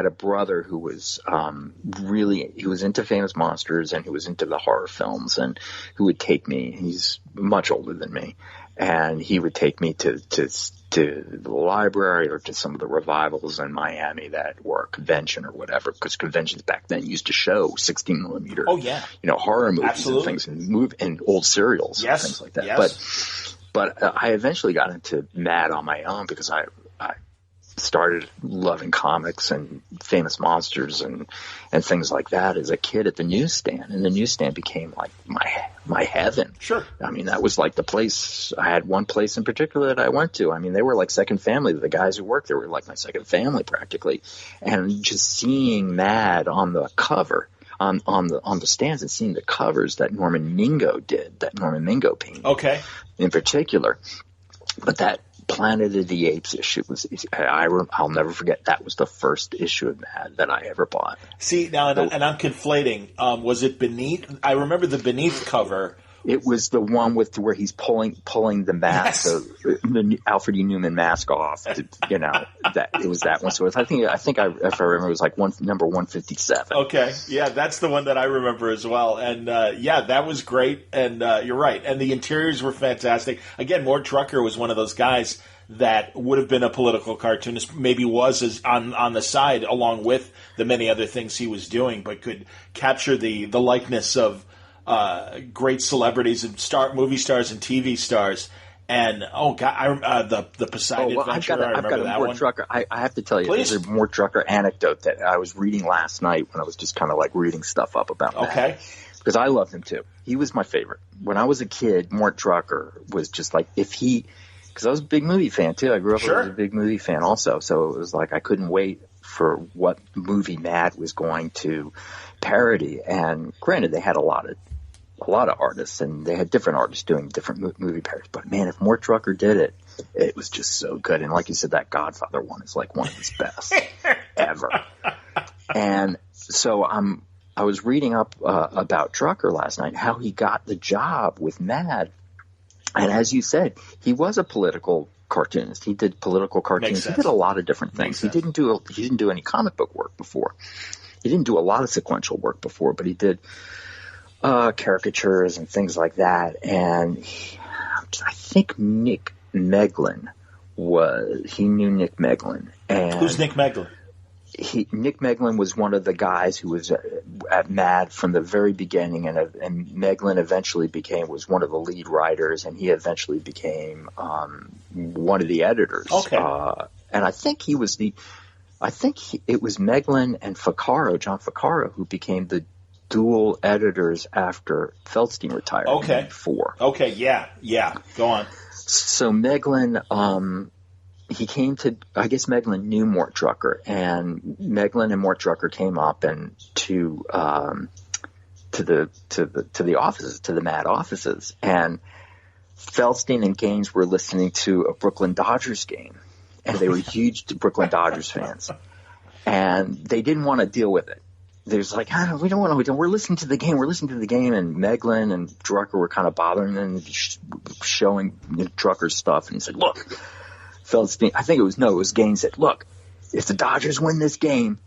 a brother who was he was into Famous Monsters and who was into the horror films, and who would take me. He's much older than me, and he would take me to the library or to some of the revivals in Miami that were a convention or whatever, because conventions back then used to show 16 millimeter, horror movies. Absolutely. And things and old serials. Yes. And things like that. Yes. But I eventually got into Mad on my own because I started loving comics and Famous Monsters and things like that as a kid at the newsstand. And the newsstand became like my heaven. Sure. I mean, that was like the place. I had one place in particular that I went to. I mean, they were like second family. The guys who worked there were like my second family practically. And just seeing Mad on the cover, on the stands, and seeing the covers that Norman Mingo painted. Okay. In particular, but that Planet of the Apes issue I'll never forget. That was the first issue of Mad that I ever bought. See, now, and I'm conflating. Was it Beneath? I remember the Beneath cover. It was the one where he's pulling the mask, Yes. the Alfred E. Newman mask off. That it was that one. So I think if I remember, it was like number 157. Okay, yeah, that's the one that I remember as well. And that was great. And you're right. And the interiors were fantastic. Again, Mort Drucker was one of those guys that would have been a political cartoonist, maybe was on the side along with the many other things he was doing, but could capture the likeness of great celebrities and movie stars and TV stars. And the Poseidon Adventure. I've got a Mort Drucker. I have to tell you, Please. there's a Mort Drucker anecdote that I was reading last night when I was just kind of like reading stuff up about that. Okay. Because I loved him too. He was my favorite. When I was a kid, Mort Drucker was just like, because I was a big movie fan too. I grew up as a big movie fan also. So it was like I couldn't wait for what movie Mad was going to parody. And granted, they had a lot of artists, and they had different artists doing different movie parodies. But man, if Mort Drucker did it, it was just so good. And like you said, that Godfather one is like one of his best ever. And so I was reading up about Drucker last night, how he got the job with Mad. And as you said, he was a political cartoonist. He did political cartoons. He did a lot of different things. He didn't do any comic book work before. He didn't do a lot of sequential work before, but he did caricatures and things like that. And I think Nick Meglin knew Nick Meglin. And who's Nick Meglin? Nick Meglin was one of the guys who was at Mad from the very beginning, and Meglin eventually was one of the lead writers, and he eventually became one of the editors. Okay. And I think it was Meglin and John Ficarro, who became the dual editors after Feldstein retired in 1994. Okay, yeah. Go on. So Meglin, he came to, I guess Meglin knew Mort Drucker, and Meglin and Mort Drucker came up and to the offices, to the Mad offices, and Feldstein and Gaines were listening to a Brooklyn Dodgers game, and they were huge Brooklyn Dodgers fans, and they didn't want to deal with it. They was like, we don't want to. We're listening to the game. And Meglin and Drucker were kind of bothering them, and showing Drucker's stuff, and he said, "Look." Feldstein, I think it was Gaines said, "Look, if the Dodgers win this game,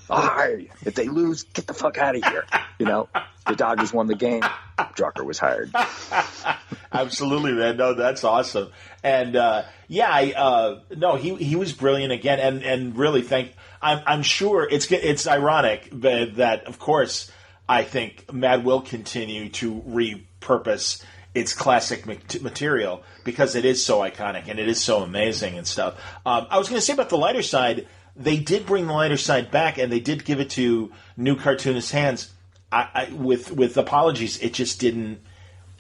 I'll hire you. If they lose, get the fuck out of here." The Dodgers won the game. Drucker was hired. Absolutely, man. No, that's awesome. And he was brilliant again. And really, I'm sure it's ironic that of course I think Mad will continue to repurpose its classic material because it is so iconic and it is so amazing and stuff. I was going to say about the lighter side, they did bring the lighter side back and they did give it to new cartoonists' hands. With apologies, it just didn't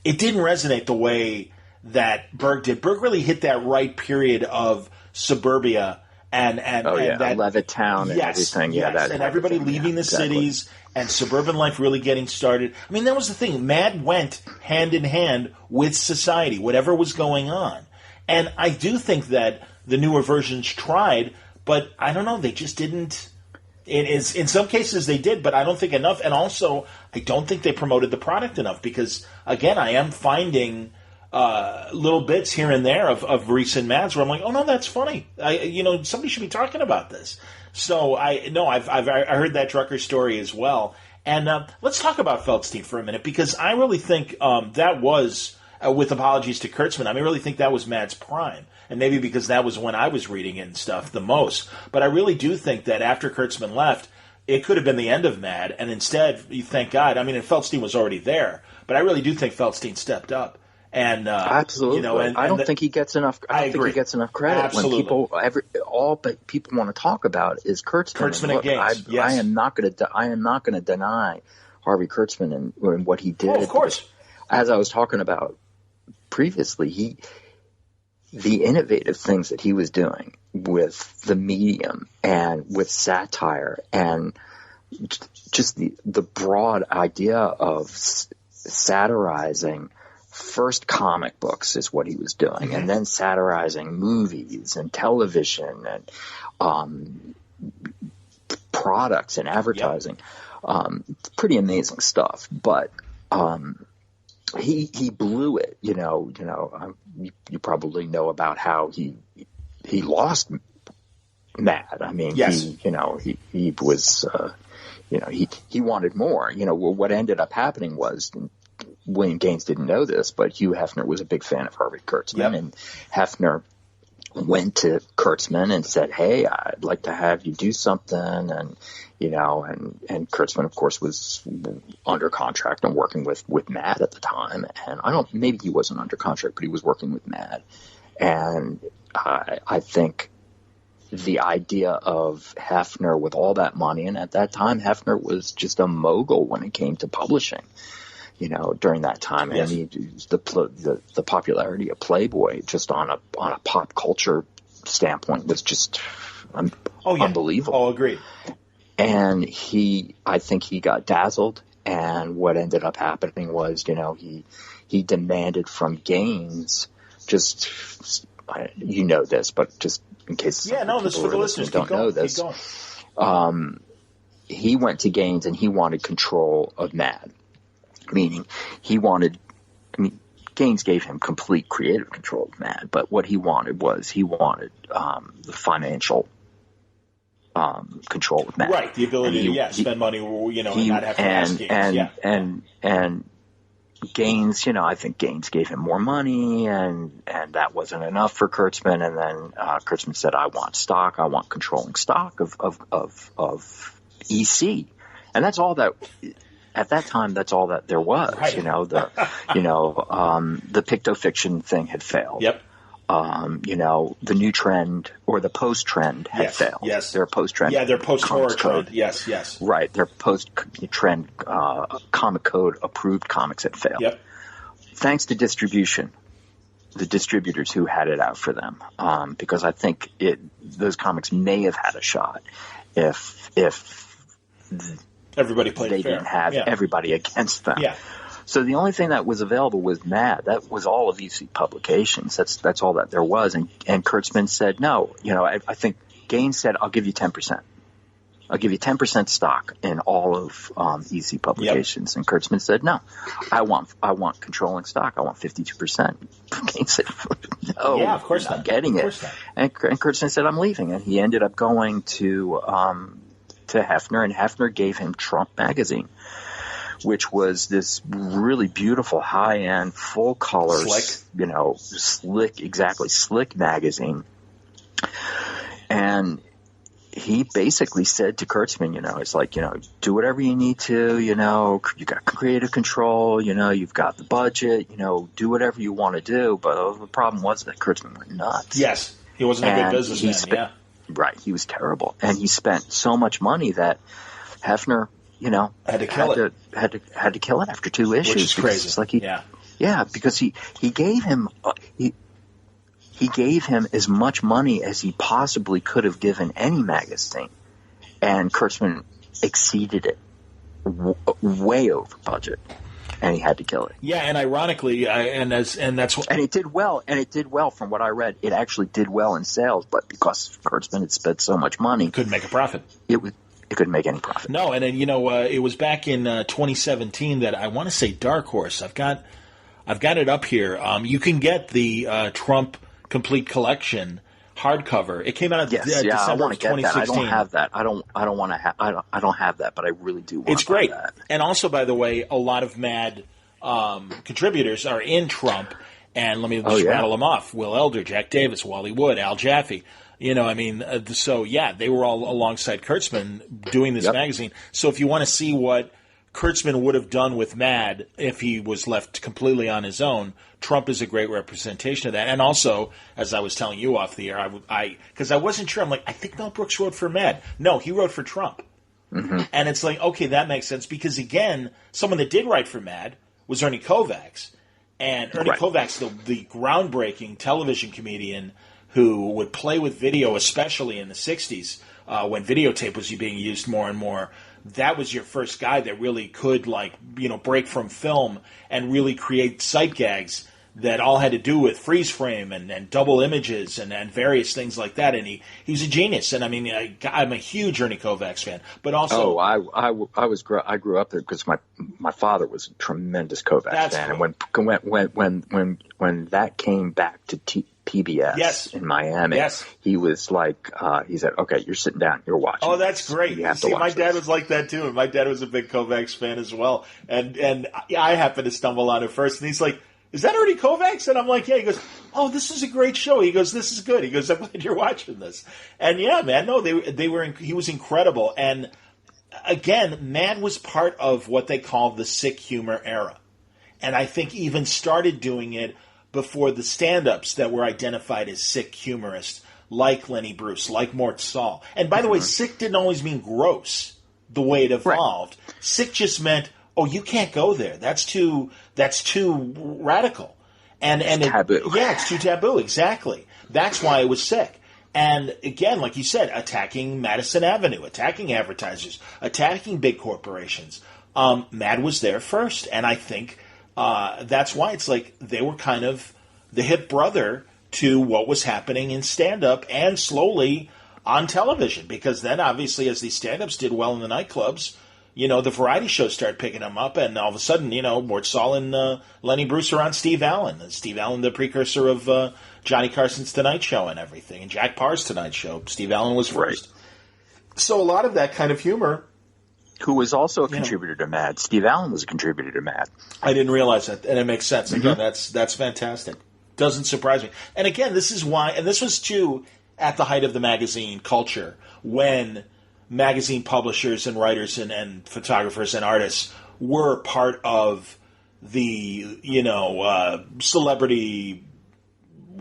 resonate the way that Berg did. Berg really hit that right period of suburbia and that Levittown and everything. Yes, and everybody leaving the cities and suburban life really getting started. I mean, that was the thing. Mad went hand in hand with society, whatever was going on. And I do think that the newer versions tried, but I don't know, they just didn't. In some cases they did, but I don't think enough. And also, I don't think they promoted the product enough because, again, I am finding little bits here and there of recent Mads where I'm like, oh no, that's funny. Somebody should be talking about this. So I've heard that Drucker story as well. And let's talk about Feldstein for a minute because I really think that was, with apologies to Kurtzman, I really think that was Mad's prime. And maybe because that was when I was reading it and stuff the most. But I really do think that after Kurtzman left, it could have been the end of Mad. And instead, thank God, and Feldstein was already there. But I really do think Feldstein stepped up. And absolutely, I don't think he gets enough. I don't think he gets enough credit. Absolutely. When people want to talk about is Kurtzman. Kurtzman and Gaines. Yes. I am not going to deny Harvey Kurtzman and what he did. Oh, of course. As I was talking about previously, the innovative things that he was doing with the medium and with satire and just the broad idea of satirizing. First comic books is what he was doing, and then satirizing movies and television and products and advertising. Pretty amazing stuff. But he blew it. You probably know about how he lost Mad. Yes. He was he wanted more. What ended up happening was. William Gaines didn't know this, but Hugh Hefner was a big fan of Harvey Kurtzman, and Hefner went to Kurtzman and said, "Hey, I'd like to have you do something." And, and Kurtzman, of course, was under contract and working with Mad at the time. And maybe he wasn't under contract, but he was working with Mad. And I think the idea of Hefner with all that money, and at that time, Hefner was just a mogul when it came to publishing. During that time, yes. I mean, the popularity of Playboy, just on a pop culture standpoint, was just unbelievable. Oh, agreed. And I think he got dazzled, and what ended up happening was, he demanded from Gaines, just this, but just in case this for the listeners don't know this, he went to Gaines and he wanted control of Mad. Meaning Gaines gave him complete creative control of Mad, but what he wanted was the financial control of Mad. Right, the ability to spend money, and not have to ask Gaines. And Gaines, I think Gaines gave him more money, and that wasn't enough for Kurtzman. And then Kurtzman said, "I want stock. I want controlling stock of EC," and that's all that. At that time, that's all that there was. Right. The pictofiction thing had failed. Yep. The new trend or the post trend had failed. Yes. Their post trend. Yeah, their post horror trend. Yes. Right. Their post trend comic code approved comics had failed. Yep. Thanks to distribution, the distributors who had it out for them, because I think those comics may have had a shot if everybody played they fair. didn't have everybody against them. Yeah. So the only thing that was available was Mad. That was all of EC Publications. That's all that there was. And Kurtzman said, no. I think Gaines said, I'll give you 10%. I'll give you 10% stock in all of EC Publications. Yep. And Kurtzman said, no. I want controlling stock. I want 52%. Gaines said, no. Yeah, of course not. Not Getting of it. Not. And Kurtzman said, I'm leaving. And he ended up going to Hefner, and Hefner gave him Trump magazine, which was this really beautiful, high-end, full-color, slick magazine. And he basically said to Kurtzman, it's like, do whatever you need to, you got creative control, you've got the budget, do whatever you want to do. But the problem was that Kurtzman went nuts. Yes, he wasn't a good businessman, Right, he was terrible. And he spent so much money that Hefner, had to kill it. Had to kill it after 2 issues. Which is crazy. It's like because he gave him he gave him as much money as he possibly could have given any magazine, and Kurtzman exceeded it way over budget, and he had to kill it. Yeah, and ironically, and it did well. And it did well from what I read. It actually did well in sales, but because Kurtzman had spent so much money, couldn't make a profit. It couldn't make any profit. No, and then it was back in 2017 that I want to say Dark Horse. I've got it up here. You can get the Trump Complete Collection hardcover. It came out December of 2016. I don't have that. I don't have that, but I really do want. It's great. That. And also, by the way, a lot of Mad contributors are in Trump. And let me just rattle them off: Will Elder, Jack Davis, Wally Wood, Al Jaffe. They were all alongside Kurtzman doing this magazine. So if you want to see what Kurtzman would have done with Mad if he was left completely on his own, Trump is a great representation of that. And also, as I was telling you off the air, because I wasn't sure, I'm like, I think Mel Brooks wrote for Mad. No, he wrote for Trump. Mm-hmm. And it's like, okay, that makes sense, because again, someone that did write for Mad was Ernie Kovacs. And Ernie Kovacs, the groundbreaking television comedian who would play with video, especially in the 60s, when videotape was being used more and more. That was your first guy that really could, break from film and really create sight gags that all had to do with freeze frame and double images and various things like that. And he's a genius. And I mean, I'm a huge Ernie Kovacs fan, but also I grew up there because my father was a tremendous Kovacs fan. Cool. And when that came back to PBS in Miami, he was like, he said, okay, you're sitting down, you're watching. Oh, that's great. My dad was like that too. And my dad was a big Kovacs fan as well. And I happened to stumble on it first. And he's like, is that Ernie Kovacs? And I'm like, yeah. He goes, oh, this is a great show. He goes, this is good. He goes, I'm glad you're watching this. And yeah, man, no, he was incredible. And again, Mad was part of what they call the sick humor era. And I think even started doing it before the stand-ups that were identified as sick humorists, like Lenny Bruce, like Mort Sahl. And by the way, sick didn't always mean gross the way it evolved. Right. Sick just meant, oh, you can't go there. That's too radical. And taboo. It's too taboo. Exactly. That's why it was sick. And again, like you said, attacking Madison Avenue, attacking advertisers, attacking big corporations. Mad was there first, and I think that's why it's like they were kind of the hip brother to what was happening in stand-up and slowly on television. Because then, obviously, as these stand-ups did well in the nightclubs, the variety shows started picking them up, and all of a sudden, Mort Sahl and Lenny Bruce are on Steve Allen. And Steve Allen, the precursor of Johnny Carson's Tonight Show and everything, and Jack Parr's Tonight Show. Steve Allen was first. Right. So a lot of that kind of humor. Who was also a contributor to Mad. Steve Allen was a contributor to Mad. I didn't realize that, and it makes sense. Again, that's fantastic. Doesn't surprise me. And again, this is why, and this was too at the height of the magazine culture, when magazine publishers and writers and photographers and artists were part of the, celebrity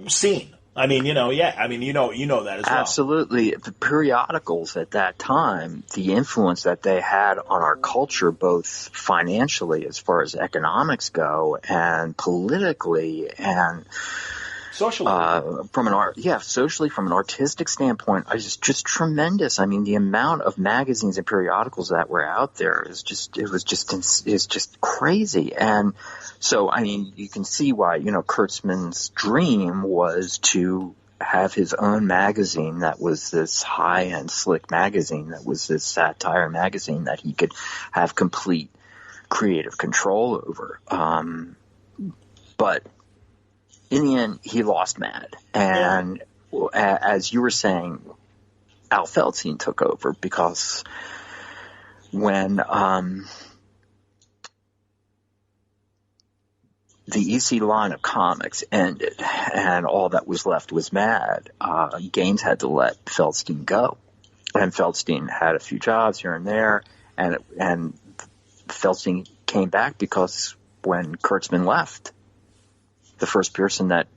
scene. I mean, you know that as well. Absolutely. The periodicals at that time, the influence that they had on our culture, both financially as far as economics go and politically and socially, socially from an artistic standpoint, is just tremendous. I mean, the amount of magazines and periodicals that were out there is just crazy. And so, I mean, you can see why, Kurtzman's dream was to have his own magazine that was this high-end, slick magazine, that was this satire magazine that he could have complete creative control over. But in the end, he lost Mad. And as you were saying, Al Feldstein took over because when the EC line of comics ended and all that was left was Mad, Gaines had to let Feldstein go. And Feldstein had a few jobs here and there, and Feldstein came back because when Kurtzman left, the first person that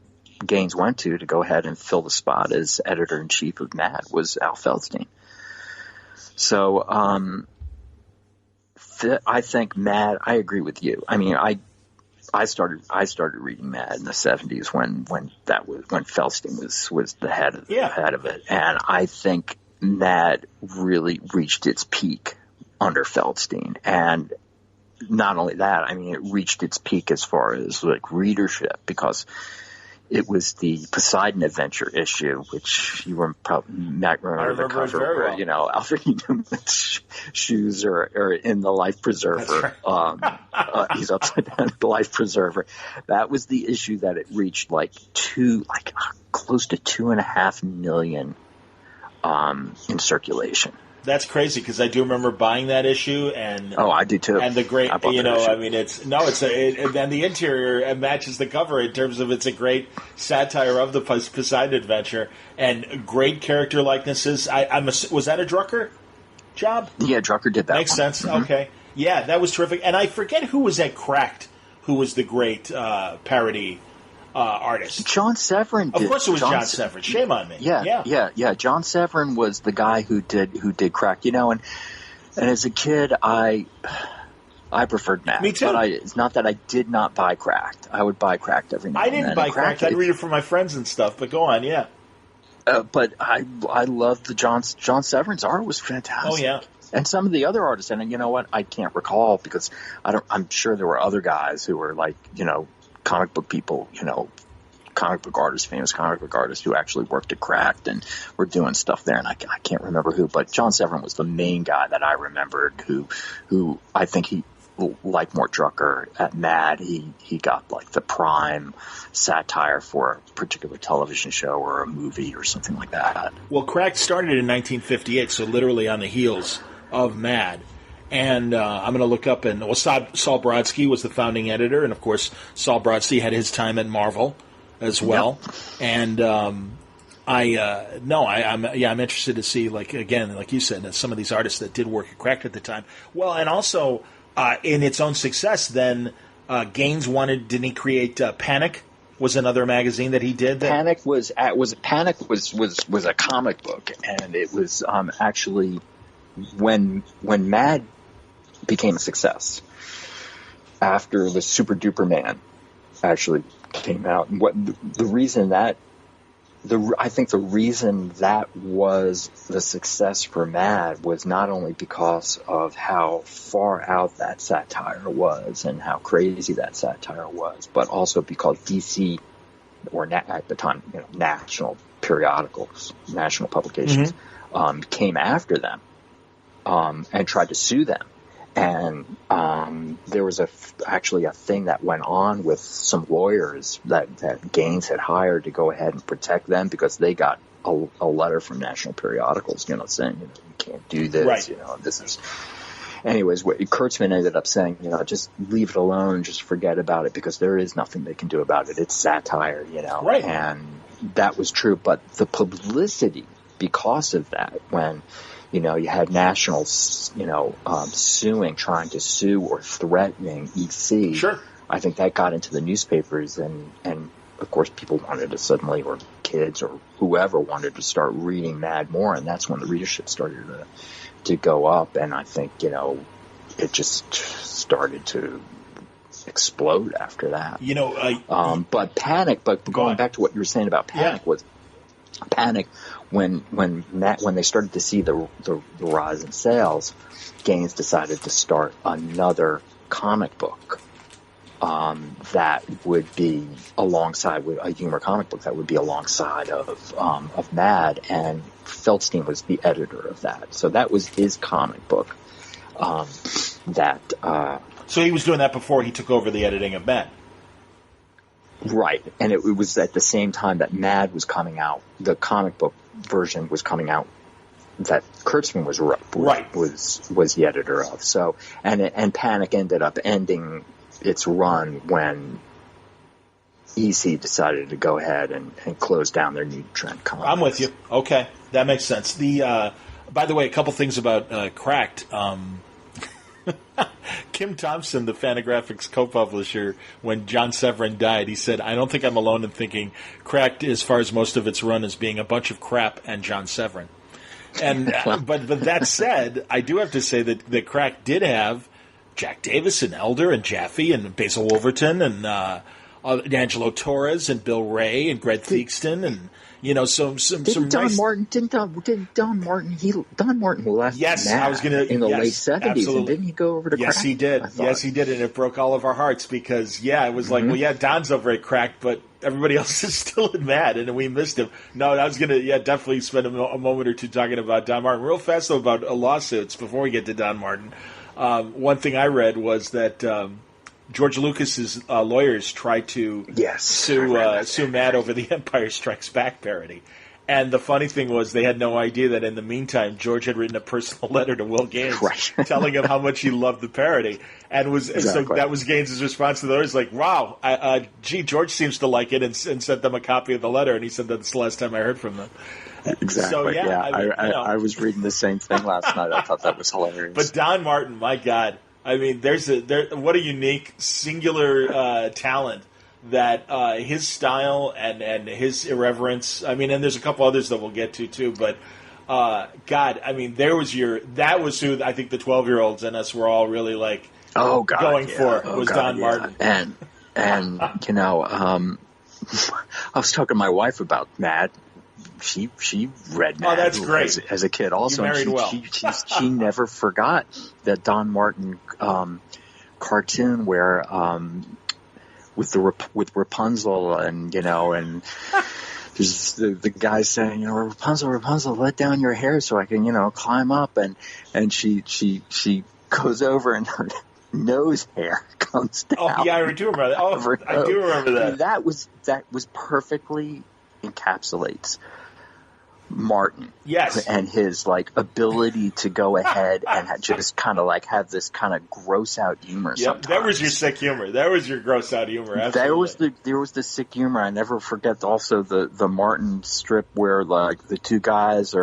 Gaines went to go ahead and fill the spot as editor-in-chief of Mad was Al Feldstein. So I think Mad, I agree with you. I mean, I started reading Mad in the 70s when Feldstein was the head of it, and I think Mad really reached its peak under Feldstein. And not only that, I mean, it reached its peak as far as like readership, because it was the Poseidon Adventure issue, which you were probably might remember the cover where, well. Alfred E. Newman's shoes are in the life preserver. Right. He's upside down in the life preserver. That was the issue that it reached close to 2.5 million in circulation. That's crazy, because I do remember buying that issue, and I do too. And the great, and the interior matches the cover in terms of it's a great satire of the Poseidon Adventure and great character likenesses. Was that a Drucker job? Yeah, Drucker did that. Makes sense. Mm-hmm. Okay, yeah, that was terrific. And I forget who was at Cracked, who was the great parody artist. John Severin did. Of course it was John Severin. Shame on me. Yeah. John Severin was the guy who did Crack, and as a kid I preferred Mad. Me too. But it's not that I did not buy Cracked. I would buy Cracked every now and then. I didn't buy Cracked. I'd read it for my friends and stuff, but go on, yeah. But I loved the John Severin's art was fantastic. Oh yeah. And some of the other artists, and you know what, I can't recall because I'm sure there were other guys who were like, comic book people, comic book artists, famous comic book artists who actually worked at Cracked and were doing stuff there. And I can't remember who, but John Severin was the main guy that I remembered who I think he, like Mort Drucker at Mad, he got like the prime satire for a particular television show or a movie or something like that. Well, Cracked started in 1958, so literally on the heels of Mad. And I'm going to look up, and Saul Brodsky was the founding editor, and of course Saul Brodsky had his time at Marvel as well. Yep. And I'm interested to see, like you said, some of these artists that did work at Cracked at the time. Well, and also in its own success, then Gaines didn't he create Panic? Was another magazine that he did. Panic was a comic book, and it was actually when Mad became a success after the Super Duper Man actually came out. And I think the reason that was the success for Mad was not only because of how far out that satire was and how crazy that satire was, but also because DC, or at the time, national periodicals, national publications, came after them and tried to sue them. And there was actually a thing that went on with some lawyers that Gaines had hired to go ahead and protect them, because they got a letter from national periodicals, saying, you can't do this, right. This is. Anyways, Kurtzman ended up saying, just leave it alone, just forget about it, because there is nothing they can do about it. It's satire, Right. And that was true. But the publicity because of that, when you had nationals, trying to sue or threatening EC. Sure. I think that got into the newspapers, and of course people wanted to suddenly, or kids or whoever wanted to start reading Mad more, and that's when the readership started to go up, and I think, it just started to explode after that. But Panic, going back to what you were saying about Panic, was Panic, when they started to see the rise in sales, Gaines decided to start another comic book that would be alongside, with a humor comic book that would be alongside of Mad, and Feldstein was the editor of that. So that was his comic book. So he was doing that before he took over the editing of Mad. Right, and it was at the same time that Mad was coming out. The comic book version was coming out that Kurtzman was the editor of. So and Panic ended up ending its run when EC decided to go ahead and close down their New Trend Comics. I'm with you. Okay, that makes sense. By the way, a couple things about Cracked. Kim Thompson, the Fantagraphics co-publisher, when John Severin died, he said, "I don't think I'm alone in thinking Cracked, as far as most of its run, as being a bunch of crap and John Severin." And but that said, I do have to say that Cracked did have Jack Davis and Elder and Jaffe and Basil Wolverton and Angelo Torres and Bill Ray and Greg Theakston and some Don nice. Martin Don Martin left. Yes, Mad I was going to in the late 70s, and didn't he go over to Yes, Cracked? he did. Yes, he did, and it broke all of our hearts because it was like, well, yeah, Don's over at Cracked, but everybody else is still in Mad, and we missed him. No, I was going to definitely spend a moment or two talking about Don Martin. Real fast though about lawsuits before we get to Don Martin. One thing I read was that George Lucas's lawyers tried to sue Mad over the Empire Strikes Back parody. And the funny thing was they had no idea that in the meantime, George had written a personal letter to Will Gaines telling him how much he loved the parody. And so that was Gaines' response to the lawyers, like, wow, George seems to like it, and sent them a copy of the letter. And he said that's the last time I heard from them. Exactly. So, I was reading the same thing last night. I thought that was hilarious. But Don Martin, my God. I mean, what a unique, singular talent that his style and his irreverence. I mean, and there's a couple others that we'll get to too. But God, I mean, that was who I think the 12-year-olds and us were all really like going for was Don Martin. And I was talking to my wife about Mad. She read Mad that's great. As a kid also. You married well. She never forgot that Don Martin cartoon where with Rapunzel and there's the guy saying, Rapunzel, let down your hair so I can climb up, and she goes over and her nose hair comes down. Oh yeah, I do remember that. Oh, I do remember that. That was perfectly encapsulates Martin. Yes. And his like ability to go ahead and just kind of like have this kind of gross out humor. Yep, sometimes. that was your sick humor. That was your gross out humor. Absolutely. There was the sick humor. I never forget also the Martin strip where like the two guys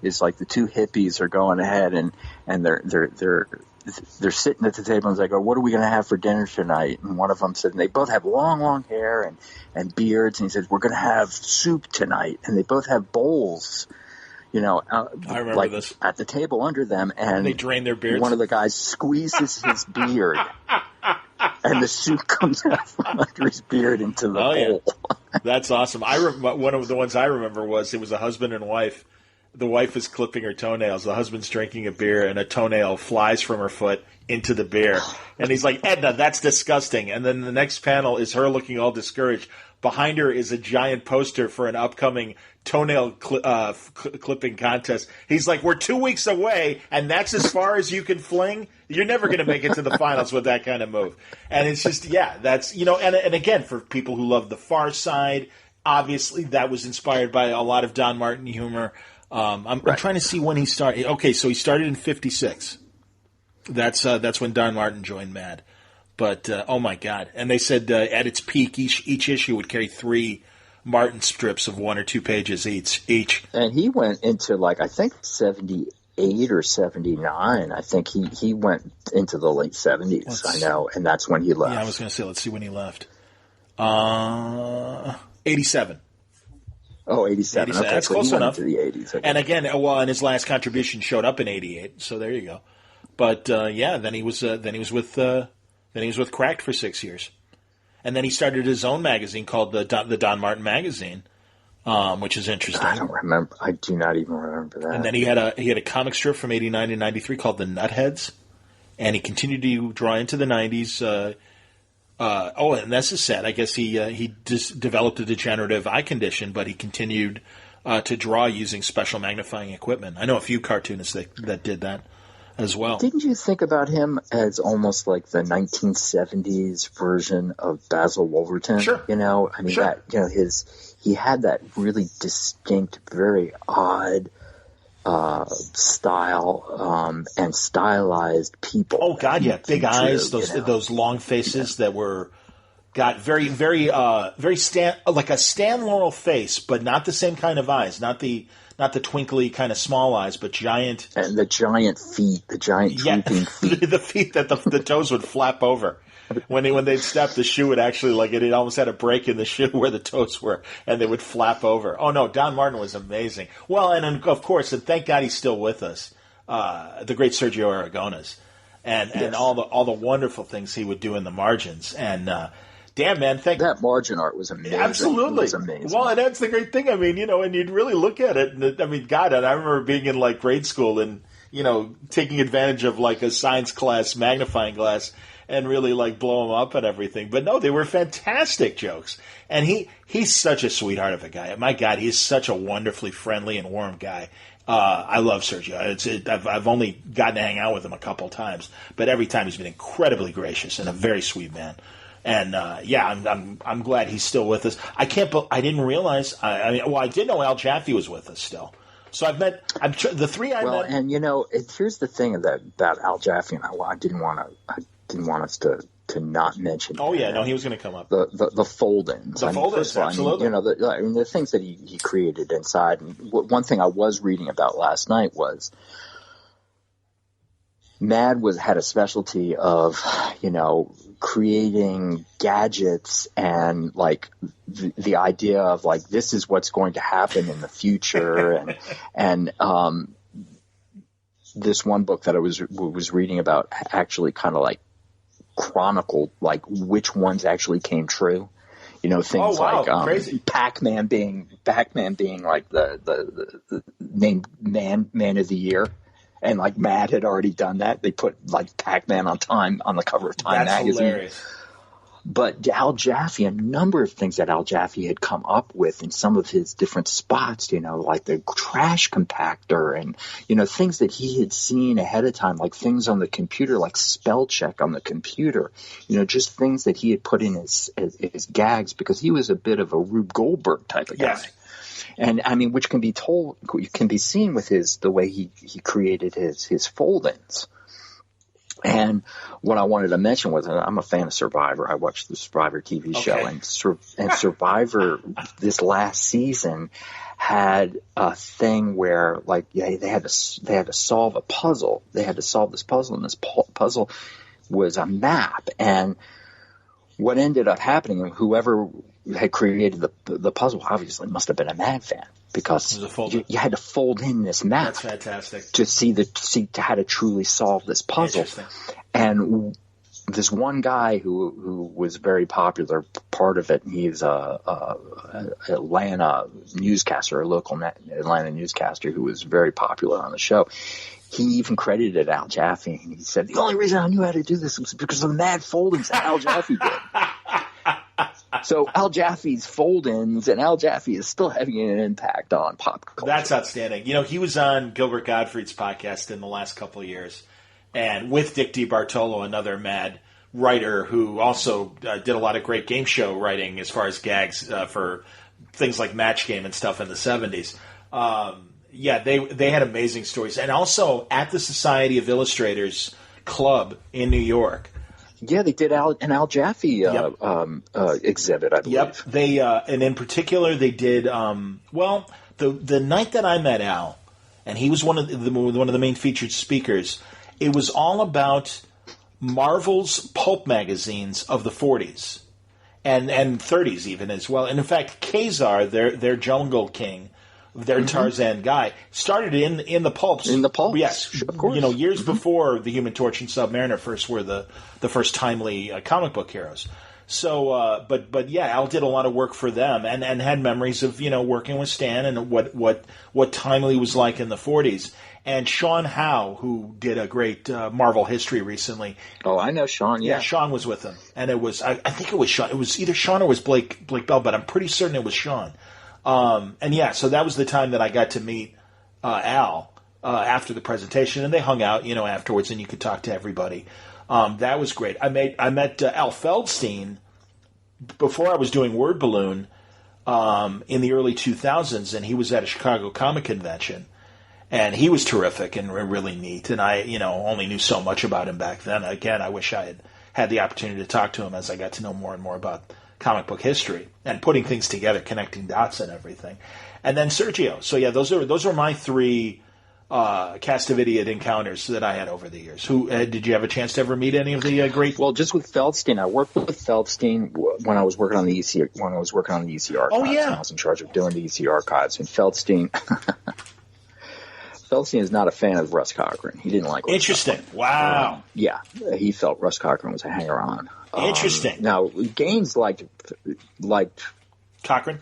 it's like the two hippies are going ahead and they're sitting at the table and they go, "What are we going to have for dinner tonight?" And one of them said, and they both have long hair and beards, and he says, "We're going to have soup tonight." And they both have bowls, I remember like this. at the table under them, and they drain their beards. One of the guys squeezes his beard, and the soup comes out from under his beard into the bowl. Yeah. That's awesome. One of the ones I remember was it was a husband and wife. The wife is clipping her toenails. The husband's drinking a beer, and a toenail flies from her foot into the beer. And he's like, "Edna, that's disgusting." And then the next panel is her looking all discouraged. Behind her is a giant poster for an upcoming toenail clipping contest. He's like, "We're 2 weeks away, and that's as far as you can fling? You're never going to make it to the finals with that kind of move." And it's just, that's, and again, for people who love The Far Side, obviously that was inspired by a lot of Don Martin humor. I'm trying to see when he started. Okay, so he started in '56. That's when Don Martin joined Mad. But oh my God! And they said at its peak, each issue would carry 3 Martin strips of 1 or 2 pages each. And he went into I think 78 or 79. I think he went into the late 70s. I know, and that's when he left. Yeah, I was going to say, let's see when he left. 87. Oh, 87. Okay, that's so close enough. To the 80s. Okay. And again, and his last contribution showed up in '88. So there you go. But then he was with Cracked for 6 years, and then he started his own magazine called the Don Martin Magazine, which is interesting. I don't remember. I do not even remember that. And then he had a comic strip from '89 to '93 called The Nutheads, and he continued to draw into the '90s. And this is sad. I guess he just developed a degenerative eye condition, but he continued to draw using special magnifying equipment. I know a few cartoonists that did that as well. Didn't you think about him as almost like the 1970s version of Basil Wolverton? Sure. Sure. He had that really distinct, very odd style and stylized people. Oh God, yeah, big eyes, those long faces that were got very, very, very like a Stan Laurel face, but not the same kind of eyes, not the twinkly kind of small eyes, but giant. And the giant feet, the giant drooping feet, the feet that the toes would flap over. When they'd step, the shoe would actually it almost had a break in the shoe where the toes were, and they would flap over. Oh no, Don Martin was amazing. Well, and of course, and thank God he's still with us. The great Sergio Aragones, and all the wonderful things he would do in the margins. And damn man, that margin art was amazing. Absolutely, it was amazing. Well, and that's the great thing. I mean, and you'd really look at it. And God, and I remember being in grade school and taking advantage of a science class magnifying glass. And really blow him up and everything. But no, they were fantastic jokes. And he's such a sweetheart of a guy. My God, he's such a wonderfully friendly and warm guy. I love Sergio. I've only gotten to hang out with him a couple times, but every time he's been incredibly gracious and a very sweet man. And I'm glad he's still with us. I didn't realize. I did know Al Jaffe was with us still. So I've met the 3 I met. Well, and here's the thing about Al Jaffe, and I didn't want us to not mention. Oh yeah, no, he was going to come up. The fold-ins. The fold-ins, absolutely. The things that he created inside. And one thing I was reading about last night was Mad had a specialty of creating gadgets and the idea of this is what's going to happen in the future and this one book that I was reading about actually kind of chronicled which ones actually came true. Things crazy. Pac-Man being the named man of the year. And Mad had already done that. They put Pac-Man on the cover of Time magazine. Hilarious. But Al Jaffe, a number of things that Al Jaffe had come up with in some of his different spots, like the trash compactor and, things that he had seen ahead of time, like things on the computer, like spell check on the computer, just things that he had put in his gags because he was a bit of a Rube Goldberg type of guy. And I mean, which can be seen with the way he created his fold-ins. And what I wanted to mention was, I'm a fan of Survivor. I watched the Survivor TV show, and Survivor this last season had a thing where, like, they had to solve a puzzle. They had to solve this puzzle, and this puzzle was a map. And what ended up happening, how had created the puzzle obviously must have been a Mad fan, because you had to fold in this map. That's fantastic. To see how to truly solve this puzzle. And this one guy who was very popular, part of it, he's a Atlanta newscaster, a local Atlanta newscaster who was very popular on the show. He even credited Al Jaffe, and he said, the only reason I knew how to do this was because of the mad foldings that Al Jaffe did. So Al Jaffe's fold-ins, and Al Jaffe is still having an impact on pop culture. That's outstanding. You know, he was on Gilbert Gottfried's podcast in the last couple of years, and with Dick DiBartolo, another mad writer who also did a lot of great game show writing as far as gags for things like Match Game and stuff in the 70s. Yeah, they had amazing stories. And also at the Society of Illustrators Club in New York. Yeah, they did an Al Jaffe exhibit, I believe. Yep, they and in particular they did. The night that I met Al, and he was one of the main featured speakers. It was all about Marvel's pulp magazines of the 40s and 30s even as well. And in fact, Kazar, their Jungle King, their Tarzan guy, started in the pulps. In the pulps, yes, of course. You know, years before the Human Torch and Submariner first were the first timely comic book heroes. So, but yeah, Al did a lot of work for them and had memories of, you know, working with Stan and what Timely was like in the 40s. And Sean Howe, who did a great Marvel history recently. Oh, I know Sean. Yeah, Sean was with him, and it was I think it was Sean. It was either Sean or it was Blake Bell, but I'm pretty certain it was Sean. And yeah, so that was the time that I got to meet Al after the presentation, and they hung out, you know, afterwards, and you could talk to everybody. That was great. I met Al Feldstein before I was doing Word Balloon in the early 2000s, and he was at a Chicago Comic Convention, and he was terrific and really neat. And I, you know, only knew so much about him back then. Again, I wish I had the opportunity to talk to him as I got to know more and more about comic book history and putting things together, connecting dots and everything. And then Sergio. So yeah, those are my three cast of idiot encounters that I had over the years. Who did you have a chance to ever meet any of the great? Well, just with Feldstein, I worked with Feldstein when I was working on the EC archives. Oh yeah, I was in charge of doing the EC archives, and Feldstein. Feldstein is not a fan of Russ Cochran. He didn't like Russ Interesting. Cochran. Wow. Yeah, he felt Russ Cochran was a hanger-on. Interesting. Now, Gaines liked Cochran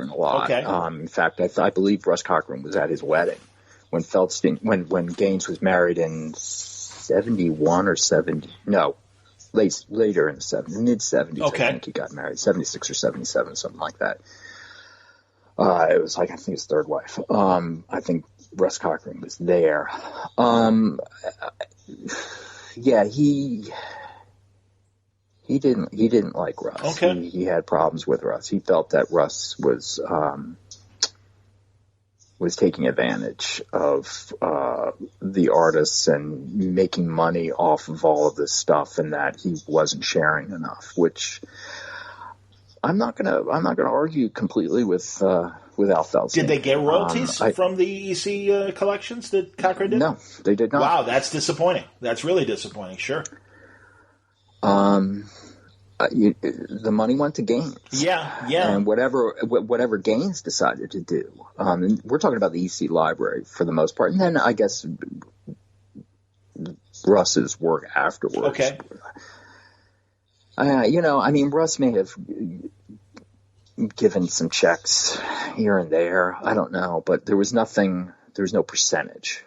a lot. Okay. In fact, I believe Russ Cochran was at his wedding when when Gaines was married in 71 or 70. No, later in the 70s, mid-70s. Okay. I think he got married, 76 or 77, something like that. It was like, I think his third wife. I think Russ Cochran was there. Yeah, he didn't like Russ. Okay. He had problems with Russ. He felt that Russ was taking advantage of the artists and making money off of all of this stuff, and that he wasn't sharing enough. Which I'm not gonna argue completely with Al Feldstein. Did they get royalties from the EC collections that Cochran did? No, they did not. Wow, that's disappointing. That's really disappointing. Sure. The money went to Gaines. Yeah. And whatever Gaines decided to do. And we're talking about the EC library for the most part. And then I guess Russ's work afterwards. Okay. Russ may have given some checks here and there. I don't know. But there was no percentage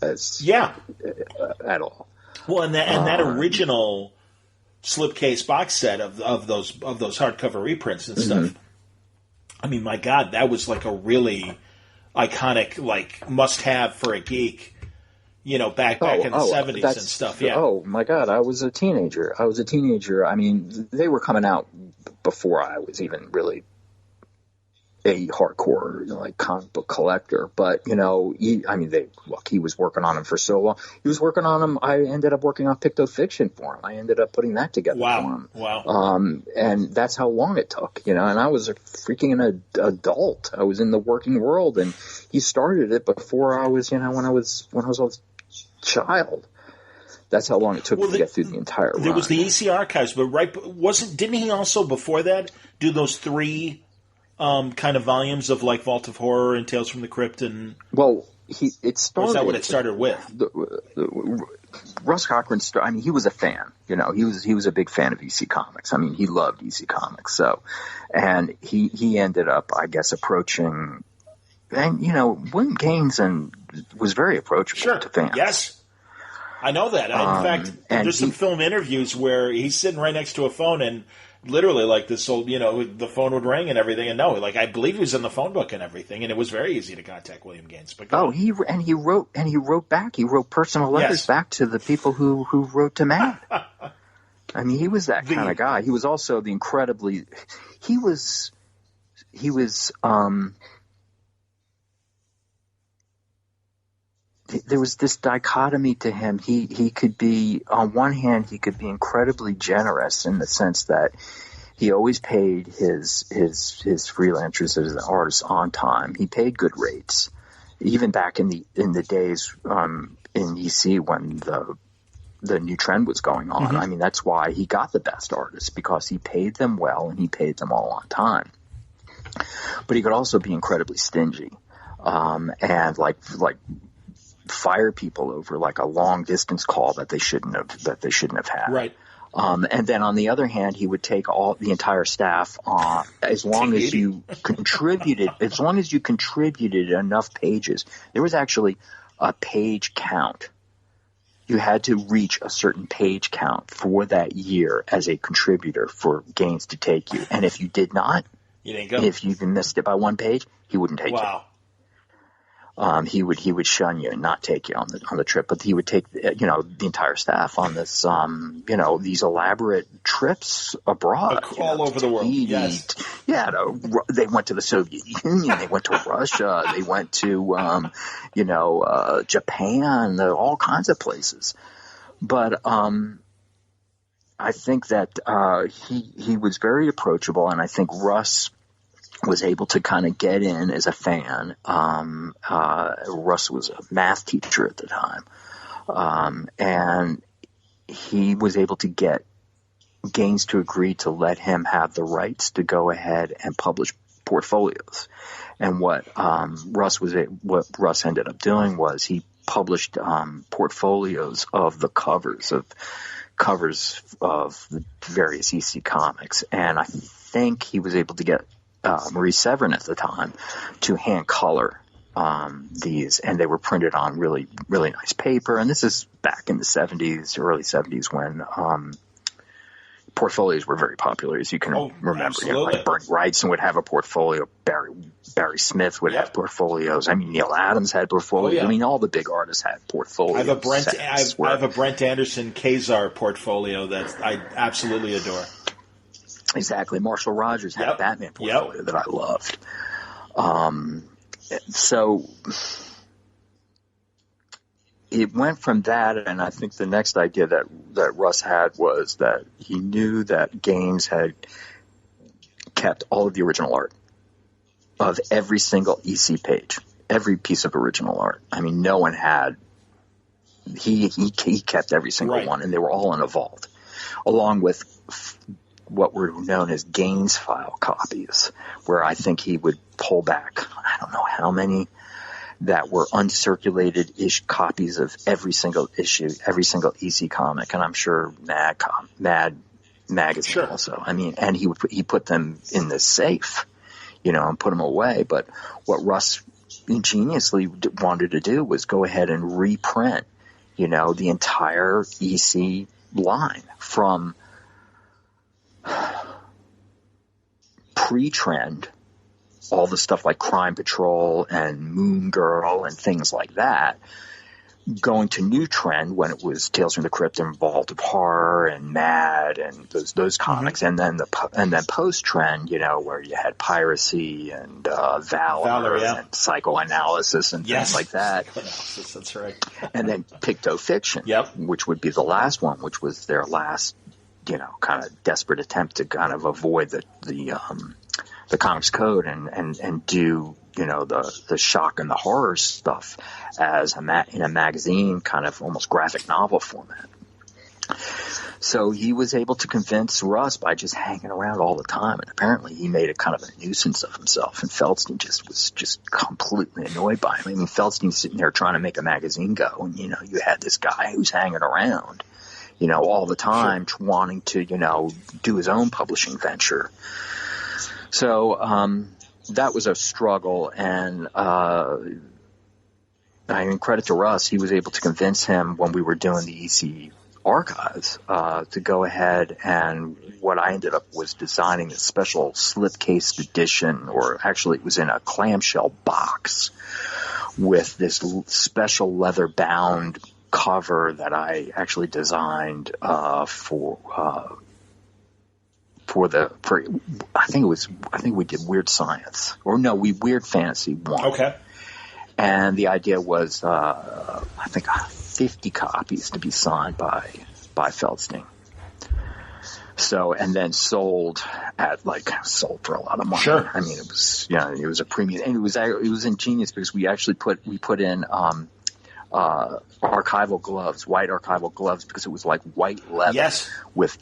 at all. Well, and that original slipcase box set of those hardcover reprints and stuff. Mm-hmm. I mean, my God, that was like a really iconic, like, must-have for a geek. You know, back in the 70s and stuff. Yeah. Oh my God, I was a teenager. I mean, they were coming out before I was even really a hardcore, like, comic book collector, but he was working on them for so long. He was working on them. I ended up working on Picto Fiction for him. I ended up putting that together for him. Wow. And that's how long it took, and I was a freaking adult. I was in the working world, and he started it before I was, when I was a child. That's how long it took to get through the entire run. There was the EC Archives, but didn't he also before that do those 3 kind of volumes of like Vault of Horror and Tales from the Crypt and? Well, it started. Or is that what it started with? Russ Cochran. He was a fan. He was a big fan of EC Comics. He loved EC Comics. So, and he ended up, I guess, approaching, and William Gaines was very approachable to fans. Yes. I know that. In fact, there's some film interviews where he's sitting right next to a phone and literally like this old, the phone would ring and everything. And I believe he was in the phone book and everything. And it was very easy to contact William Gaines. But he wrote back. He wrote personal letters back to the people who wrote to Mad. He was that kind of guy. He was also the there was this dichotomy to him. He could be, on one hand, he could be incredibly generous in the sense that he always paid his freelancers as artists on time. He paid good rates, even back in the days in EC when the new trend was going on. Mm-hmm. That's why he got the best artists, because he paid them well and he paid them all on time. But he could also be incredibly stingy, and like fire people over like a long distance call that they shouldn't have had. Right. And then on the other hand, he would take the entire staff on as long as you contributed enough pages. There was actually a page count. You had to reach a certain page count for that year as a contributor for Gaines to take you. And if you did not, you didn't go. If you even missed it by one page, he wouldn't take you. Wow. He would shun you and not take you on the trip, but he would take the entire staff on this these elaborate trips abroad, all over the world. Yes, they went to the Soviet Union, they went to Russia, they went to Japan, all kinds of places. But I think that he was very approachable, and I think Russ was able to kind of get in as a fan. Russ was a math teacher at the time. And he was able to get Gaines to agree to let him have the rights to go ahead and publish portfolios. And what Russ ended up doing was he published portfolios of the covers of the various EC comics. And I think he was able to get Marie Severin at the time to hand color these, and they were printed on really, really nice paper. And this is back in the 70s, early 70s, when portfolios were very popular, as you can remember. Like Bernie Wrightson would have a portfolio, Barry Smith would have portfolios. Neil Adams had portfolios. All the big artists had portfolios. I have a Brent Anderson Kazar portfolio that I absolutely adore. Exactly. Marshall Rogers had a Batman portfolio that I loved. So it went from that, and I think the next idea that Russ had was that he knew that Gaines had kept all of the original art of every single EC page, every piece of original art. No one had. He kept every single one, and they were all unevolved, along with what were known as Gaines file copies, where I think he would pull back, I don't know how many, that were uncirculated copies of every single issue, every single EC comic, and I'm sure Mad magazine also. And he put them in the safe, and put them away. But what Russ ingeniously wanted to do was go ahead and reprint, the entire EC line from pre-trend, all the stuff like Crime Patrol and Moon Girl and things like that, going to New Trend when it was Tales from the Crypt and Vault of Horror and Mad and those comics, and then post Trend, where you had Piracy and Valor and Psychoanalysis and things like that. Psychoanalysis, that's right. And then Picto-Fiction, which would be the last one, which was their last, kind of desperate attempt to kind of avoid the comics code and do the shock and the horror stuff as in a magazine, kind of almost graphic novel format. So he was able to convince Russ by just hanging around all the time, and apparently he made a kind of a nuisance of himself, and Feldstein was completely annoyed by him. I mean, Feldstein's sitting there trying to make a magazine go, and you had this guy who's hanging around, all the time, wanting to do his own publishing venture. So that was a struggle, and credit to Russ, he was able to convince him when we were doing the EC archives to go ahead, and what I ended up was designing a special slipcase edition, or actually it was in a clamshell box with this special leather-bound cover that I actually designed for I think we did Weird Science, Weird Fantasy 1. Okay. And the idea was, I think 50 copies to be signed by Feldstein. So, and then sold for a lot of money. Sure. I mean, it was a premium, and it was ingenious because we actually put in, archival gloves, white archival gloves, because it was like white leather. Yes. with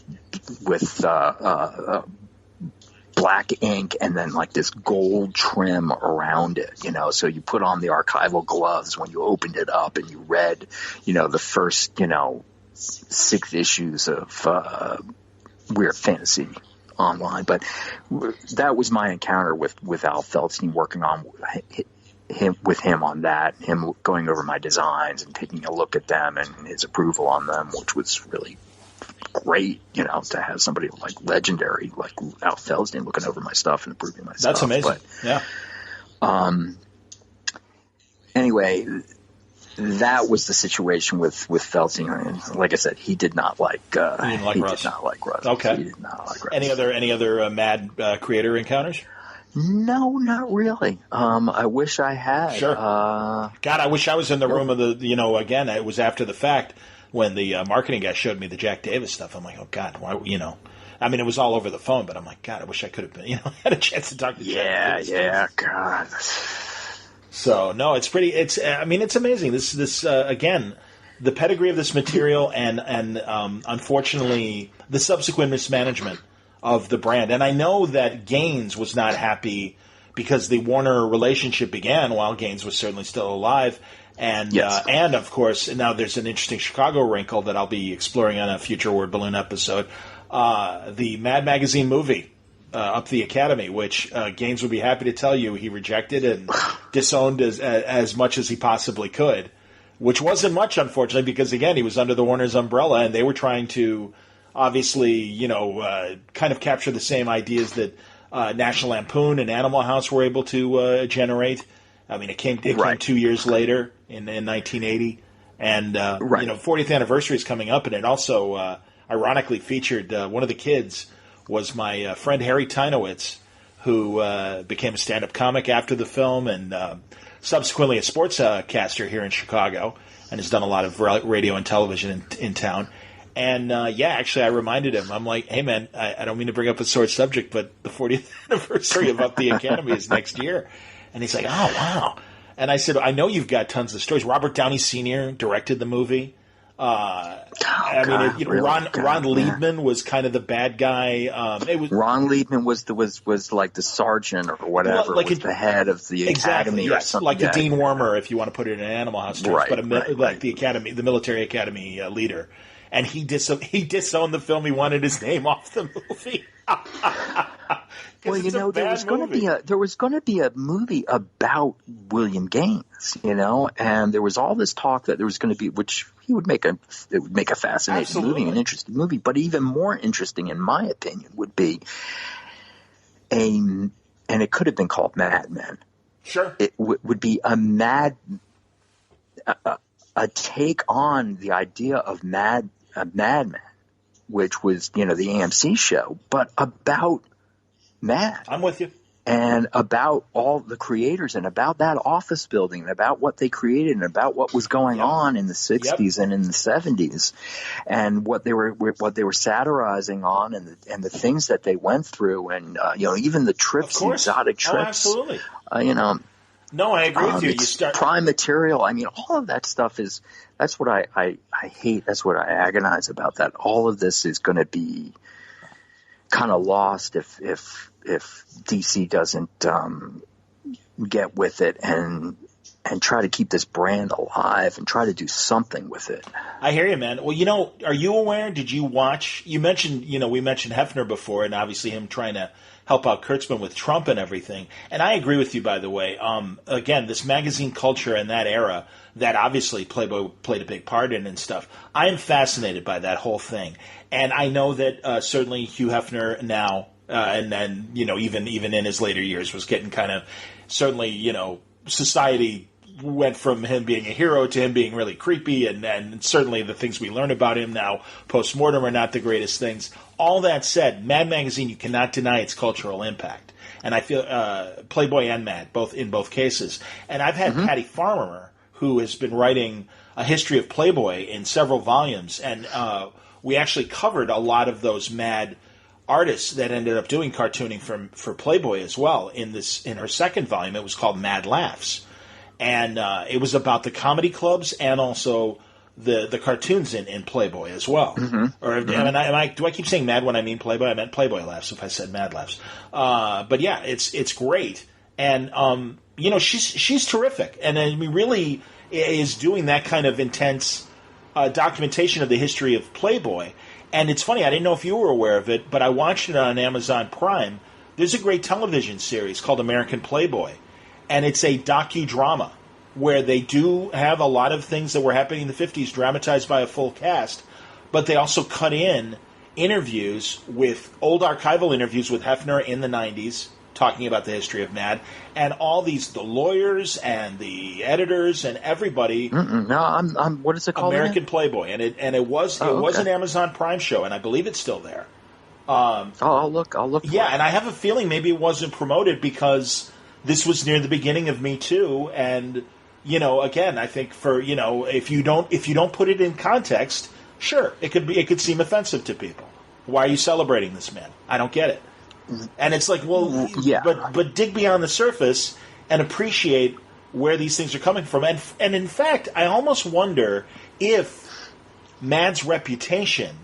black ink and then like this gold trim around it, so you put on the archival gloves when you opened it up and you read, the first, 6 issues of Weird Fantasy online. But that was my encounter with Al Feldstein, working on him on that, him going over my designs and taking a look at them and his approval on them, which was really great, to have somebody like legendary like Al Feldstein looking over my stuff and approving my stuff. That's amazing. But, anyway, that was the situation with Feldstein. Like I said, he did not like Russ. He did not like Russ. Okay. He did not like Russ. Any other mad creator encounters? No, not really. I wish I had. Sure. God, I wish I was in the room of again, it was after the fact when the marketing guy showed me the Jack Davis stuff. I'm like, oh God, why, I mean, it was all over the phone, but I'm like, God, I wish I could have been, had a chance to talk to Jack Davis. Yeah, God. So, no, it's amazing. This again, the pedigree of this material and unfortunately, the subsequent mismanagement of the brand. And I know that Gaines was not happy because the Warner relationship began while Gaines was certainly still alive. And yes. And of course, now there's an interesting Chicago wrinkle that I'll be exploring on a future Word Balloon episode. The Mad Magazine movie, Up the Academy, which Gaines would be happy to tell you he rejected and disowned as much as he possibly could, which wasn't much, unfortunately, because, again, he was under the Warner's umbrella, and they were trying to obviously, kind of capture the same ideas that National Lampoon and Animal House were able to generate. I mean, it came 2 years later in 1980, and 40th anniversary is coming up, and it also ironically featured one of the kids was my friend Harry Tynowitz, who became a stand-up comic after the film and subsequently a sportscaster here in Chicago, and has done a lot of radio and television in town. And, actually, I reminded him. I'm like, hey, man, I don't mean to bring up a sore subject, but the 40th anniversary of Up the Academy is next year. And he's like, oh, wow. And I said, I know you've got tons of stories. Robert Downey Sr. directed the movie. Ron Liebman was kind of the bad guy. Ron Liebman was like the sergeant or whatever, was the head of the academy or something. Like the Dean Wormer, if you want to put it in Animal House terms, like the academy, the military academy leader. And he disowned the film. He wanted his name off the movie. Well, there was going to be a movie about William Gaines, and there was all this talk that there was going to be, which it would make a fascinating movie, an interesting movie. But even more interesting, in my opinion, would be and it could have been called Mad Men. Sure, it would be a a take on the idea of Mad Men, which was, the AMC show, but about Mad. I'm with you. And about all the creators and about that office building, and about what they created and about what was going on in the 60s and in the 70s, and what they were satirizing on, and the things that they went through, and even the trips, the exotic trips. Oh, absolutely. No, I agree with you. Prime material. I mean, all of that stuff that's what I hate. That's what I agonize about. That all of this is going to be kind of lost if DC doesn't get with it and try to keep this brand alive and try to do something with it. I hear you, man. Well, are you aware? Did you watch? You mentioned, we mentioned Hefner before, and obviously him trying to help out Kurtzman with Trump and everything. And I agree with you, by the way. Again, this magazine culture in that era that obviously Playboy played a big part in and stuff. I am fascinated by that whole thing. And I know that certainly Hugh Hefner now, and then, even in his later years was getting kind of, certainly, society went from him being a hero to him being really creepy, and certainly the things we learn about him now post-mortem are not the greatest things. All that said, Mad Magazine, you cannot deny its cultural impact. And I feel Playboy and Mad, in both cases. And I've had Patty Farmer, who has been writing a history of Playboy in several volumes, and we actually covered a lot of those Mad artists that ended up doing cartooning for Playboy as well. In her second volume, it was called Mad Laughs. And it was about the comedy clubs and also the cartoons in Playboy as well. Or do I keep saying Mad when I mean Playboy? I meant Playboy Laughs if I said Mad Laughs. But yeah, it's great, and she's terrific, and I mean, really is doing that kind of intense documentation of the history of Playboy. And it's funny, I didn't know if you were aware of it, but I watched it on Amazon Prime. There's a great television series called American Playboy. And it's a docudrama where they do have a lot of things that were happening in the 50s dramatized by a full cast, but they also cut in interviews with old archival interviews with Hefner in the 90s talking about the history of Mad, and all the lawyers and the editors and everybody. No, I'm what is it called? American Playboy, and it was an Amazon Prime show, and I believe it's still there. I'll look. Yeah, and I have a feeling maybe it wasn't promoted because this was near the beginning of Me Too, and again, I think if you don't put it in context, sure, it could seem offensive to people. Why are you celebrating this man? I don't get it. And it's like, well, yeah, but dig beyond the surface and appreciate where these things are coming from. And in fact, I almost wonder if Mad's reputation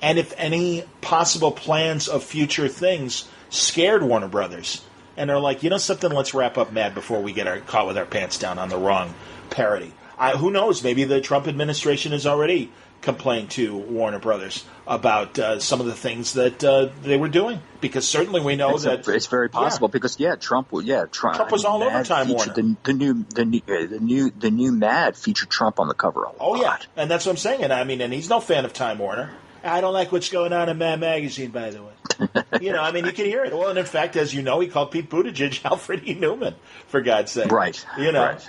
and if any possible plans of future things scared Warner Brothers. And they're like, something, let's wrap up Mad before we get caught with our pants down on the wrong parody. Who knows? Maybe the Trump administration has already complained to Warner Brothers about some of the things that they were doing, because certainly we know it's very possible. Because Trump was all over Time Warner. The new Mad featured Trump on the cover a lot. Oh yeah, and that's what I'm saying. And I mean, and he's no fan of Time Warner. I don't like what's going on in Mad Magazine, by the way. You can hear it. Well, and in fact, as you know, he called Pete Buttigieg Alfred E. Newman, for God's sake. Right. Right.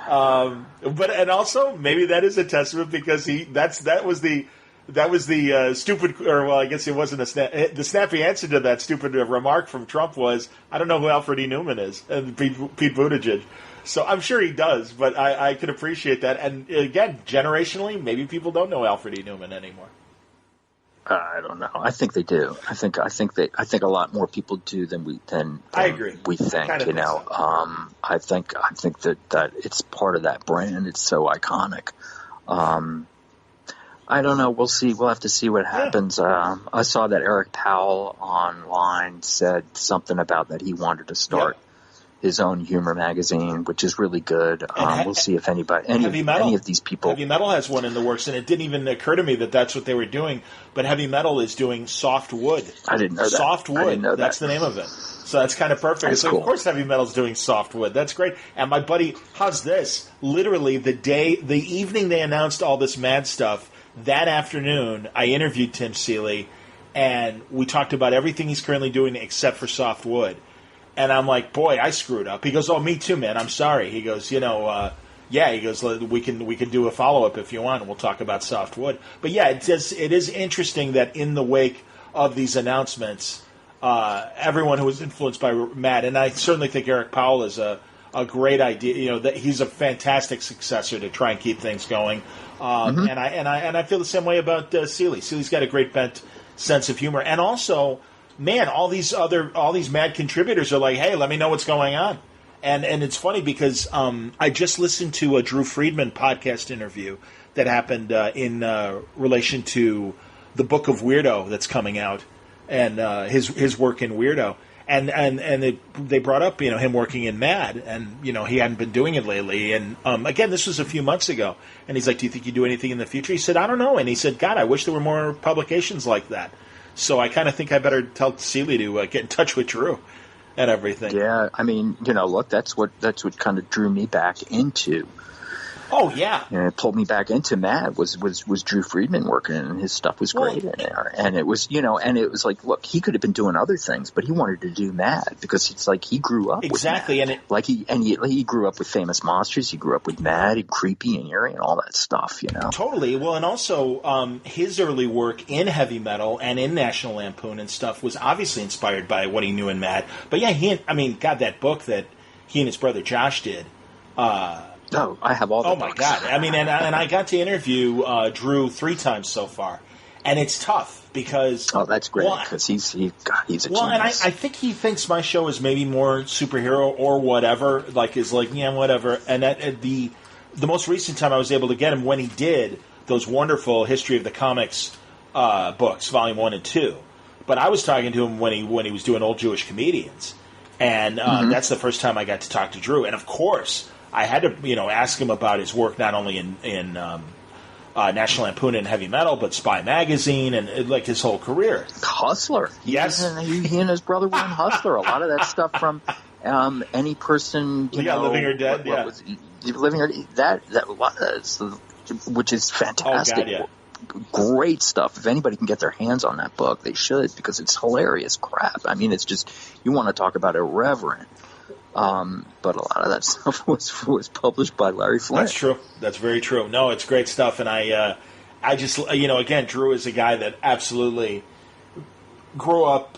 But also maybe that is a testament, because that was the stupid, or well, I guess it wasn't the snappy answer to that stupid remark from Trump was, I don't know who Alfred E. Newman is, and Pete Buttigieg. So I'm sure he does, but I can appreciate that. And again, generationally, maybe people don't know Alfred E. Newman anymore. I don't know. I think they do. I think a lot more people do than I agree. We think. I think that it's part of that brand. It's so iconic. I don't know. We'll see. We'll have to see what happens. I saw that Eric Powell online said something about that he wanted to start his own humor magazine, which is really good. We'll see if any of these people. Heavy Metal has one in the works, and it didn't even occur to me that that's what they were doing. But Heavy Metal is doing Soft Wood. I didn't know that. Soft Wood. I didn't know that's the name of it. So that's kind of perfect. That's so cool. Of course Heavy Metal's doing Soft Wood. That's great. And my buddy, how's this? Literally the evening they announced all this Mad stuff, that afternoon I interviewed Tim Seeley, and we talked about everything he's currently doing except for Soft Wood. And I'm like, boy, I screwed up. He goes, oh, me too, man. I'm sorry. He goes, yeah, he goes, we can do a follow-up if you want, and we'll talk about Softwood. But yeah, it is interesting that in the wake of these announcements, everyone who was influenced by Matt, and I certainly think Eric Powell is a great idea. That he's a fantastic successor to try and keep things going. And I feel the same way about Seeley. Seeley's got a great bent sense of humor, and also, man, all these Mad contributors are like, hey, let me know what's going on. And it's funny because I just listened to a Drew Friedman podcast interview that happened in relation to the Book of Weirdo that's coming out, and his work in Weirdo. And they brought up him working in Mad, and he hadn't been doing it lately. And again, this was a few months ago. And he's like, "Do you think you do anything in the future?" He said, "I don't know." And he said, "God, I wish there were more publications like that." So I kind of think I better tell Seeley to get in touch with Drew and everything. Yeah, I mean, look, that's what kind of drew me back into. Oh yeah, it pulled me back into Mad was Drew Friedman working, and his stuff was great in there. And it was and it was like, look, he could have been doing other things, but he wanted to do Mad because it's like he grew up exactly, with Mad. He grew up with Famous Monsters, he grew up with Mad, and Creepy and Eerie and all that stuff, Totally. Well, and also his early work in heavy metal and in National Lampoon and stuff was obviously inspired by what he knew in Mad. But yeah, that book that he and his brother Josh did. Oh, I have all the books. My God. I mean, and I got to interview Drew 3 times so far. And it's tough because... Oh, that's great because he's a genius. Well, and I think he thinks my show is maybe more superhero or whatever, whatever. And the most recent time I was able to get him when he did those wonderful History of the Comics books, Volume 1 and 2. But I was talking to him when he was doing Old Jewish Comedians. And that's the first time I got to talk to Drew. And, of course... I had to, ask him about his work not only in National Lampoon and heavy metal, but Spy Magazine and his whole career. Hustler, yes, he and his brother were in Hustler. A lot of that stuff from Any Person, Living or Dead, Living or that which is fantastic. Oh, God, yeah. Great stuff. If anybody can get their hands on that book, they should because it's hilarious crap. I mean, it's just you want to talk about irreverent. But a lot of that stuff was published by Larry Flint. That's true. That's very true. No, it's great stuff. And I just, again, Drew is a guy that absolutely grew up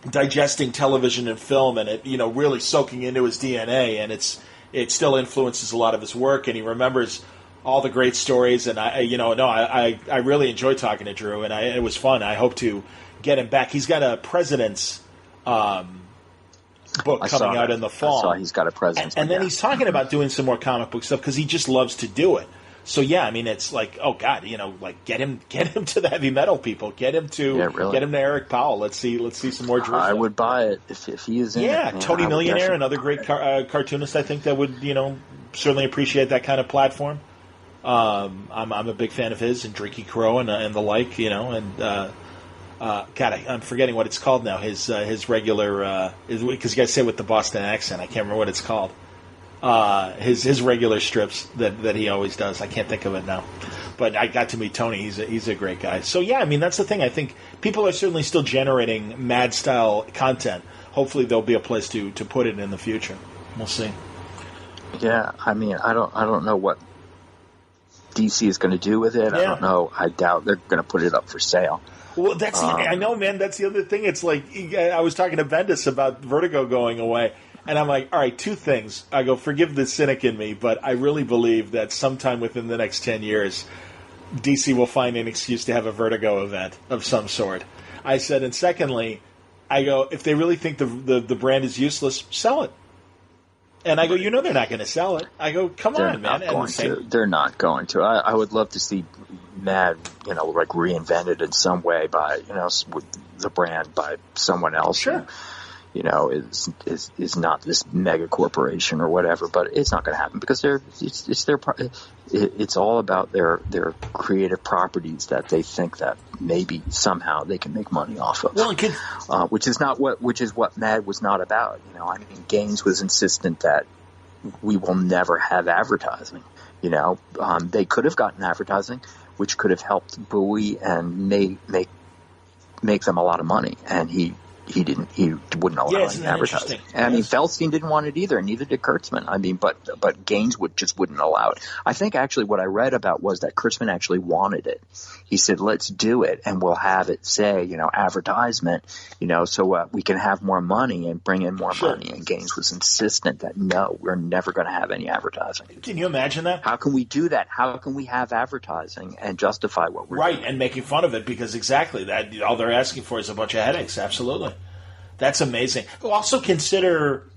digesting television and film and it, really soaking into his DNA. And it still influences a lot of his work. And he remembers all the great stories. And I really enjoy talking to Drew. And it was fun. I hope to get him back. He's got a President's book coming out in the fall. I saw he's got a President's and then he's talking about doing some more comic book stuff because he just loves to do it. So yeah, I mean, it's like, oh God, get him to the heavy metal people, get him to Eric Powell. Let's see some more Drew. I would buy it if he is in it. Yeah, Tony Millionaire, another great cartoonist. I think that would certainly appreciate that kind of platform. I'm a big fan of his and Drinky Crow and the like, God, I'm forgetting what it's called now. His regular because you guys say it with the Boston accent. I can't remember what it's called. His regular strips that he always does. I can't think of it now. But I got to meet Tony. He's a great guy. So yeah, I mean that's the thing. I think people are certainly still generating Mad style content. Hopefully there'll be a place to put it in the future. We'll see. Yeah, I mean I don't know what DC is going to do with it. Yeah. I don't know. I doubt they're going to put it up for sale. Well, I know, man. That's the other thing. It's like I was talking to Bendis about Vertigo going away, and I'm like, all right, 2 things. I go, forgive the cynic in me, but I really believe that sometime within the next 10 years, DC will find an excuse to have a Vertigo event of some sort. I said, and secondly, I go, if they really think the brand is useless, sell it. And I go, they're not going to sell it. I go, come on, man. They're not going to. I would love to see Mad, reinvented in some way by, with the brand by someone else. Sure. Who, is not this mega corporation or whatever, but it's not going to happen because it's all about their creative properties that they think that maybe somehow they can make money off of. Well, which is what Mad was not about. I mean, Gaines was insistent that we will never have advertising. They could have gotten advertising, which could have helped Bowie and make them a lot of money, and he he wouldn't allow any advertising. And I mean, Feldstein didn't want it either, and neither did Kurtzman. I mean, but Gaines wouldn't allow it. I think actually what I read about was that Kurtzman actually wanted it. He said, let's do it, and we'll have it say, advertisement, so we can have more money and bring in more money. And Gaines was insistent that, no, we're never going to have any advertising. Can you imagine that? How can we do that? How can we have advertising and justify what we're doing? Right, and making fun of it because exactly that all they're asking for is a bunch of headaches. Absolutely. That's amazing. Also consider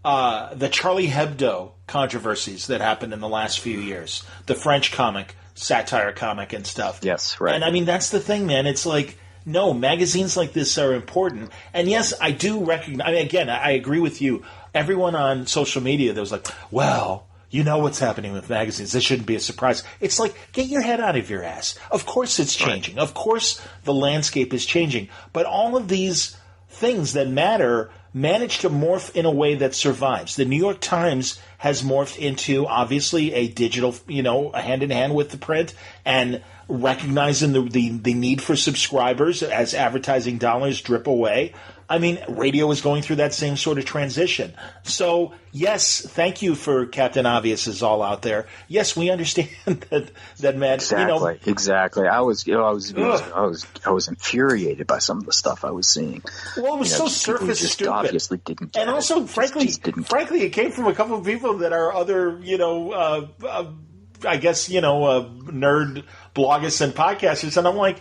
the Charlie Hebdo controversies that happened in the last few years. The French comic, satire comic and stuff. Yes, right. And I mean, that's the thing, man. It's like, no, magazines like this are important. And yes, I do recognize, I mean, again, I agree with you. Everyone on social media that was like, well, you know what's happening with magazines. This shouldn't be a surprise. It's like, get your head out of your ass. Of course it's changing. Right. Of course the landscape is changing. But all of these things that matter manage to morph in a way that survives. The New York Times has morphed into, obviously, a digital, a hand-in-hand with the print, and recognizing the need for subscribers as advertising dollars drip away. I mean, radio is going through that same sort of transition. So, yes, thank you for Captain Obvious is all out there. Yes, we understand that man. Exactly. I was infuriated by some of the stuff I was seeing. Well, it was so surface stupid. Obviously didn't get and also, frankly, it came from a couple of people that are other, I guess, nerd bloggers and podcasters, and I'm like,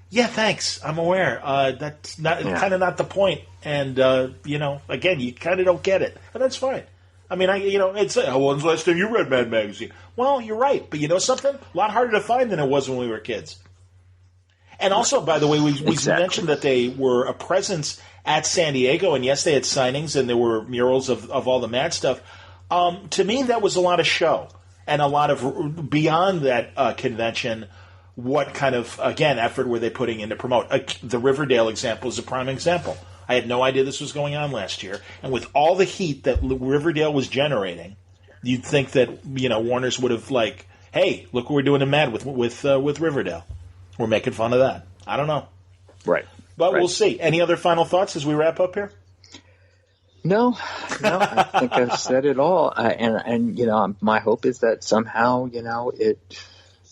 yeah, thanks. I'm aware. That's kind of not the point. And, again, you kind of don't get it. And that's fine. I mean, it's, when's the last time you read Mad Magazine? Well, you're right. But you know something? A lot harder to find than it was when we were kids. And also, by the way, we mentioned that they were a presence at San Diego. And, yes, they had signings and there were murals of all the Mad stuff. To me, that was a lot of show. And a lot of, beyond that convention, what kind of, again, effort were they putting in to promote? The Riverdale example is a prime example. I had no idea this was going on last year. And with all the heat that Riverdale was generating, you'd think that, Warner's would have like, hey, look what we're doing in Mad with Riverdale. We're making fun of that. I don't know. Right. But we'll see. Any other final thoughts as we wrap up here? No, I think I've said it all. And my hope is that somehow,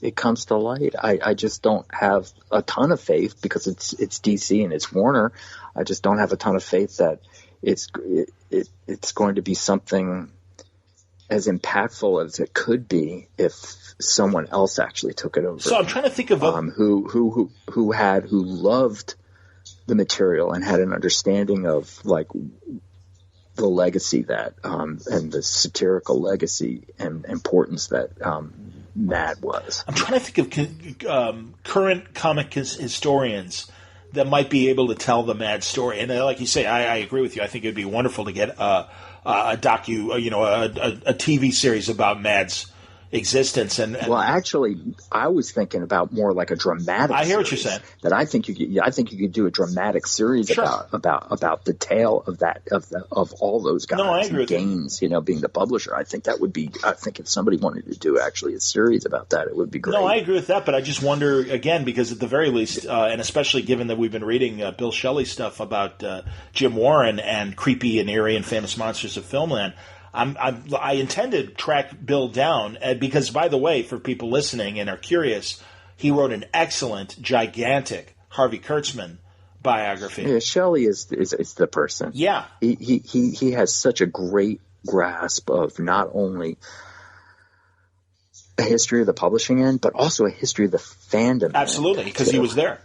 it comes to light. I just don't have a ton of faith because it's DC and it's Warner. I just don't have a ton of faith that it's going to be something as impactful as it could be if someone else actually took it over. So I'm trying to think of who loved the material and had an understanding of like the legacy that and the satirical legacy and importance that Mad was. I'm trying to think of current comic historians that might be able to tell the Mad story. And like you say, I agree with you. I think it'd be wonderful to get a TV series about Mad's existence. And well, actually, I was thinking about more like a dramatic. I hear what you're saying. That I think you could do a dramatic series about the tale of all those guys. No, I agree with Gaines, being the publisher. I think that would be. I think if somebody wanted to do actually a series about that, it would be great. No, I agree with that. But I just wonder again because at the very least, and especially given that we've been reading Bill Shelley stuff about Jim Warren and creepy and eerie and famous monsters of filmland. I intend to track Bill down because, by the way, for people listening and are curious, he wrote an excellent, gigantic Harvey Kurtzman biography. Yeah, Shelley is the person. Yeah, he has such a great grasp of not only a history of the publishing end, but also a history of the fandom. Absolutely, because he was there.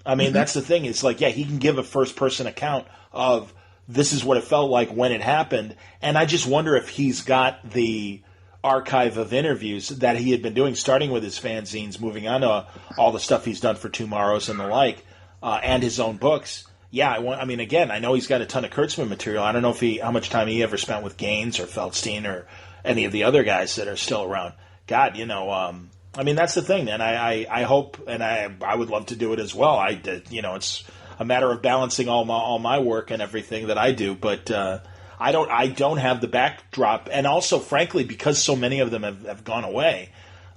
I mean, that's the thing. It's like, yeah, he can give a first-person account of. This is what it felt like when it happened. And I just wonder if he's got the archive of interviews that he had been doing, starting with his fanzines, moving on to all the stuff he's done for Tomorrows and the like, and his own books. Yeah, again, I know he's got a ton of Kurtzman material. I don't know how much time he ever spent with Gaines or Feldstein or any of the other guys that are still around. God, that's the thing, man. I hope, and I would love to do it as well. It's a matter of balancing all my work and everything that I do, but I don't have the backdrop, and also, frankly, because so many of them have gone away,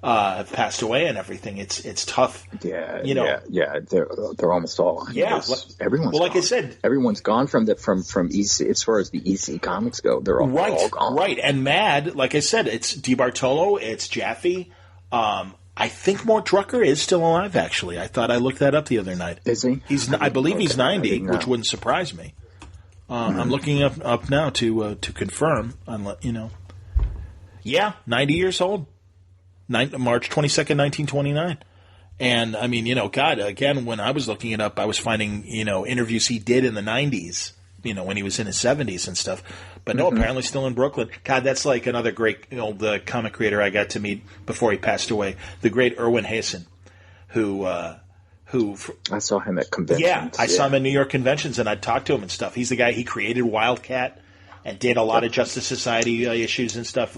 have passed away and everything. It's tough. Yeah, you know. yeah. They're almost all. Everyone's. Well, like gone. I said, everyone's gone from EC as far as the EC comics go. They're all gone. Right, and Mad, like I said, it's DeBartolo, it's Jaffe. I think Mort Drucker is still alive. Actually, I thought I looked that up the other night. Is he? I believe he's 90, which wouldn't surprise me. I'm looking up now to confirm. Yeah, 90 years old. March 22nd, 1929. And, I mean, God, again, when I was looking it up, I was finding, interviews he did in the 90s, when he was in his 70s and stuff. But no, apparently still in Brooklyn. God, that's like another great the comic creator I got to meet before he passed away, the great Erwin Hasen, who I saw him at conventions. Yeah, I saw him at New York conventions, and I'd talk to him and stuff. He's the guy, he created Wildcat and did a lot of Justice Society issues and stuff.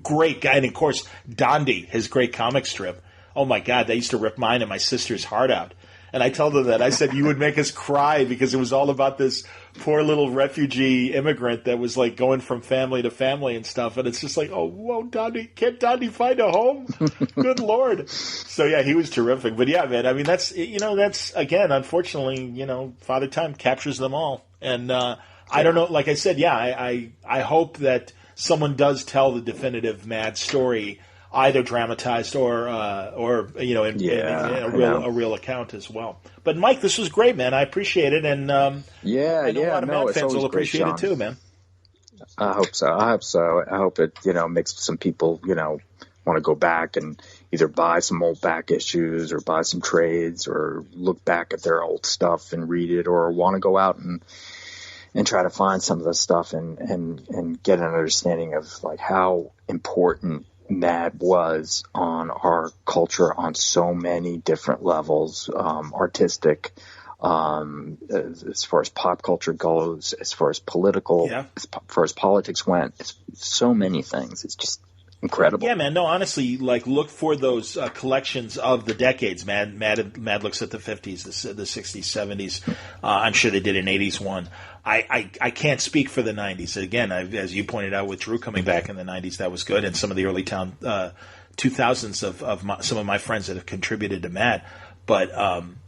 Great guy. And, of course, Dondi, his great comic strip. Oh, my God, they used to rip mine and my sister's heart out. And I told them that. I said, you would make us cry because it was all about this poor little refugee immigrant that was, like, going from family to family and stuff. And it's just like, oh, whoa, Dondi, can't Dondi find a home? Good Lord. So, yeah, he was terrific. But, yeah, man, I mean, that's, again, unfortunately, Father Time captures them all. And I don't know. Like I said, yeah, I hope that someone does tell the definitive Mad story, either dramatized or in a real account as well. But Mike, this was great, man. I appreciate it, and I know a lot of Mad fans will appreciate it too, man. I hope so. I hope it makes some people want to go back and either buy some old back issues or buy some trades or look back at their old stuff and read it, or want to go out and try to find some of the stuff and get an understanding of like how important Mad was on our culture on so many different levels, artistic, as far as pop culture goes, as far as political, as far as politics went, it's so many things. It's just incredible. Yeah, man. No, honestly, like look for those collections of the decades. Mad looks at the 50s, the 60s, 70s. I'm sure they did an 80s one. I can't speak for the 90s. Again, as you pointed out with Drew coming back in the 90s, that was good. And some of the early 2000s of some of my friends that have contributed to Mad. But,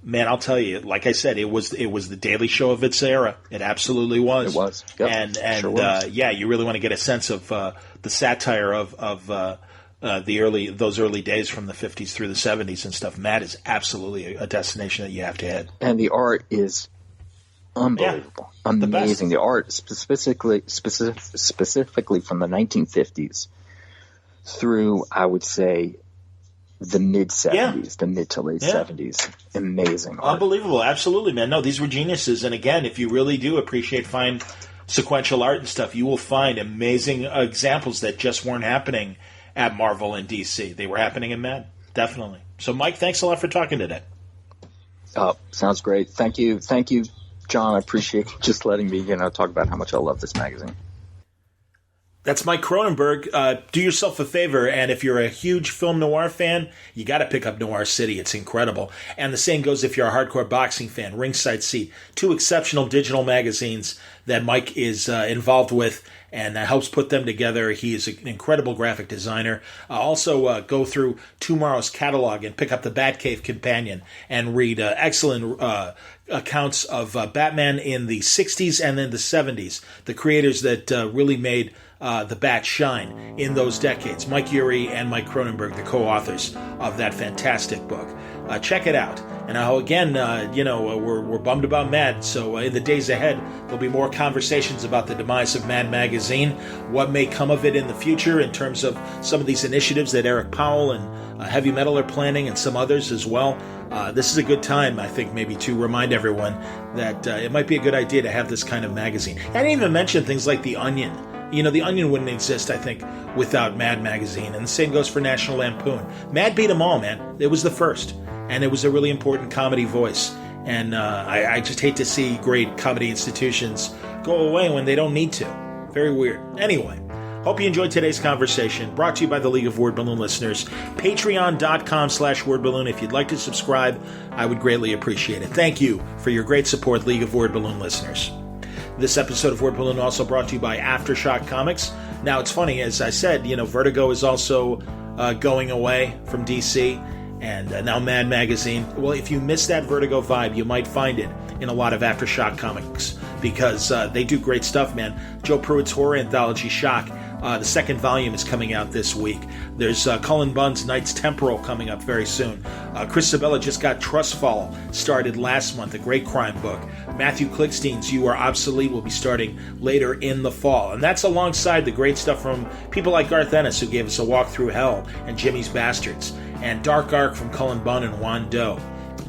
man, I'll tell you, like I said, it was the Daily Show of its era. It absolutely was. It was. Yep. And sure was. you really want to get a sense of the satire of those early days from the 50s through the 70s and stuff. Mad is absolutely a destination that you have to hit. And the art is unbelievable, amazing. The art, specifically from the 1950s through, I would say, the mid 70s, the mid to late 70s. Amazing art. Unbelievable. Absolutely, man. No, these were geniuses. And again, if you really do appreciate fine sequential art and stuff, you will find amazing examples that just weren't happening at Marvel and DC. They were happening in Mad. Definitely. So, Mike, thanks a lot for talking today. Sounds great. Thank you, John. I appreciate just letting me, talk about how much I love this magazine. That's Mike Kronenberg. Do yourself a favor, and if you're a huge film noir fan, you got to pick up Noir City. It's incredible. And the same goes if you're a hardcore boxing fan. Ringside Seat, 2 exceptional digital magazines that Mike is involved with and helps put them together. He is an incredible graphic designer. Also, go through Tomorrow's catalog and pick up the Batcave Companion and read excellent accounts of Batman in the 60s and then the 70s. The creators that really made the Bat shine in those decades. Mike Urey and Mike Kronenberg, the co-authors of that fantastic book. Check it out. And again, we're bummed about Mad, so in the days ahead, there'll be more conversations about the demise of Mad Magazine, what may come of it in the future in terms of some of these initiatives that Eric Powell and Heavy Metal are planning and some others as well. This is a good time, I think, maybe to remind everyone that it might be a good idea to have this kind of magazine. I didn't even mention things like The Onion. The Onion wouldn't exist, I think, without Mad Magazine. And the same goes for National Lampoon. Mad beat them all, man. It was the first. And it was a really important comedy voice. And I just hate to see great comedy institutions go away when they don't need to. Very weird. Anyway, hope you enjoyed today's conversation. Brought to you by the League of Word Balloon listeners. Patreon.com/wordballoon. If you'd like to subscribe, I would greatly appreciate it. Thank you for your great support, League of Word Balloon listeners. This episode of Word Balloon also brought to you by Aftershock Comics. Now, it's funny, as I said, Vertigo is also going away from DC, and now Mad Magazine. Well, if you miss that Vertigo vibe, you might find it in a lot of Aftershock comics, because they do great stuff, man. Joe Pruitt's horror anthology, Shock, the second volume is coming out this week. There's Cullen Bunn's Knights Temporal coming up very soon. Chris Sabella just got Trustfall started last month, a great crime book. Matthew Klickstein's You Are Obsolete will be starting later in the fall. And that's alongside the great stuff from people like Garth Ennis, who gave us A Walk Through Hell and Jimmy's Bastards, and Dark Arc from Cullen Bunn and Juan Doe,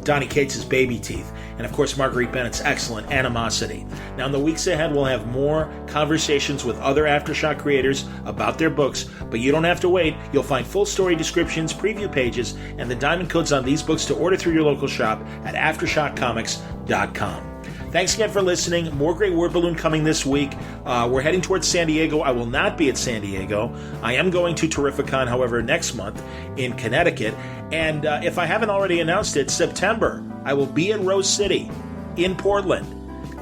Donny Cates' Baby Teeth, and of course Marguerite Bennett's excellent Animosity. Now in the weeks ahead we'll have more conversations with other Aftershock creators about their books, but you don't have to wait. You'll find full story descriptions, preview pages, and the diamond codes on these books to order through your local shop at AftershockComics.com. Thanks again for listening. More great Word Balloon coming this week. We're heading towards San Diego. I will not be at San Diego. I am going to Terrificon, however, next month in Connecticut. And if I haven't already announced it, September, I will be at Rose City in Portland.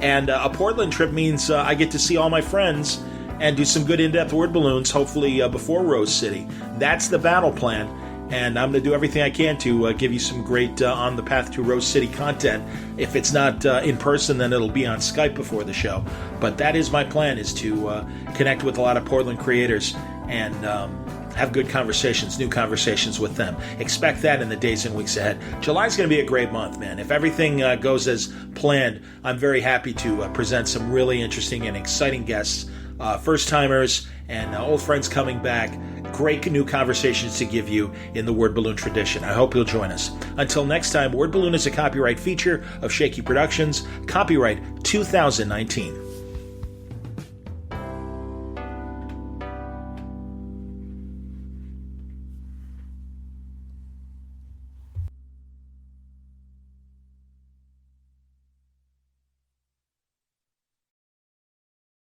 And a Portland trip means I get to see all my friends and do some good in-depth Word Balloons, hopefully before Rose City. That's the battle plan. And I'm going to do everything I can to give you some great On the Path to Rose City content. If it's not in person, then it'll be on Skype before the show. But that is my plan, is to connect with a lot of Portland creators and have good conversations, new conversations with them. Expect that in the days and weeks ahead. July's going to be a great month, man. If everything goes as planned, I'm very happy to present some really interesting and exciting guests, first-timers and old friends coming back. Great new conversations to give you in the Word Balloon tradition. I hope you'll join us. Until next time, Word Balloon is a copyright feature of Shaky Productions, copyright 2019.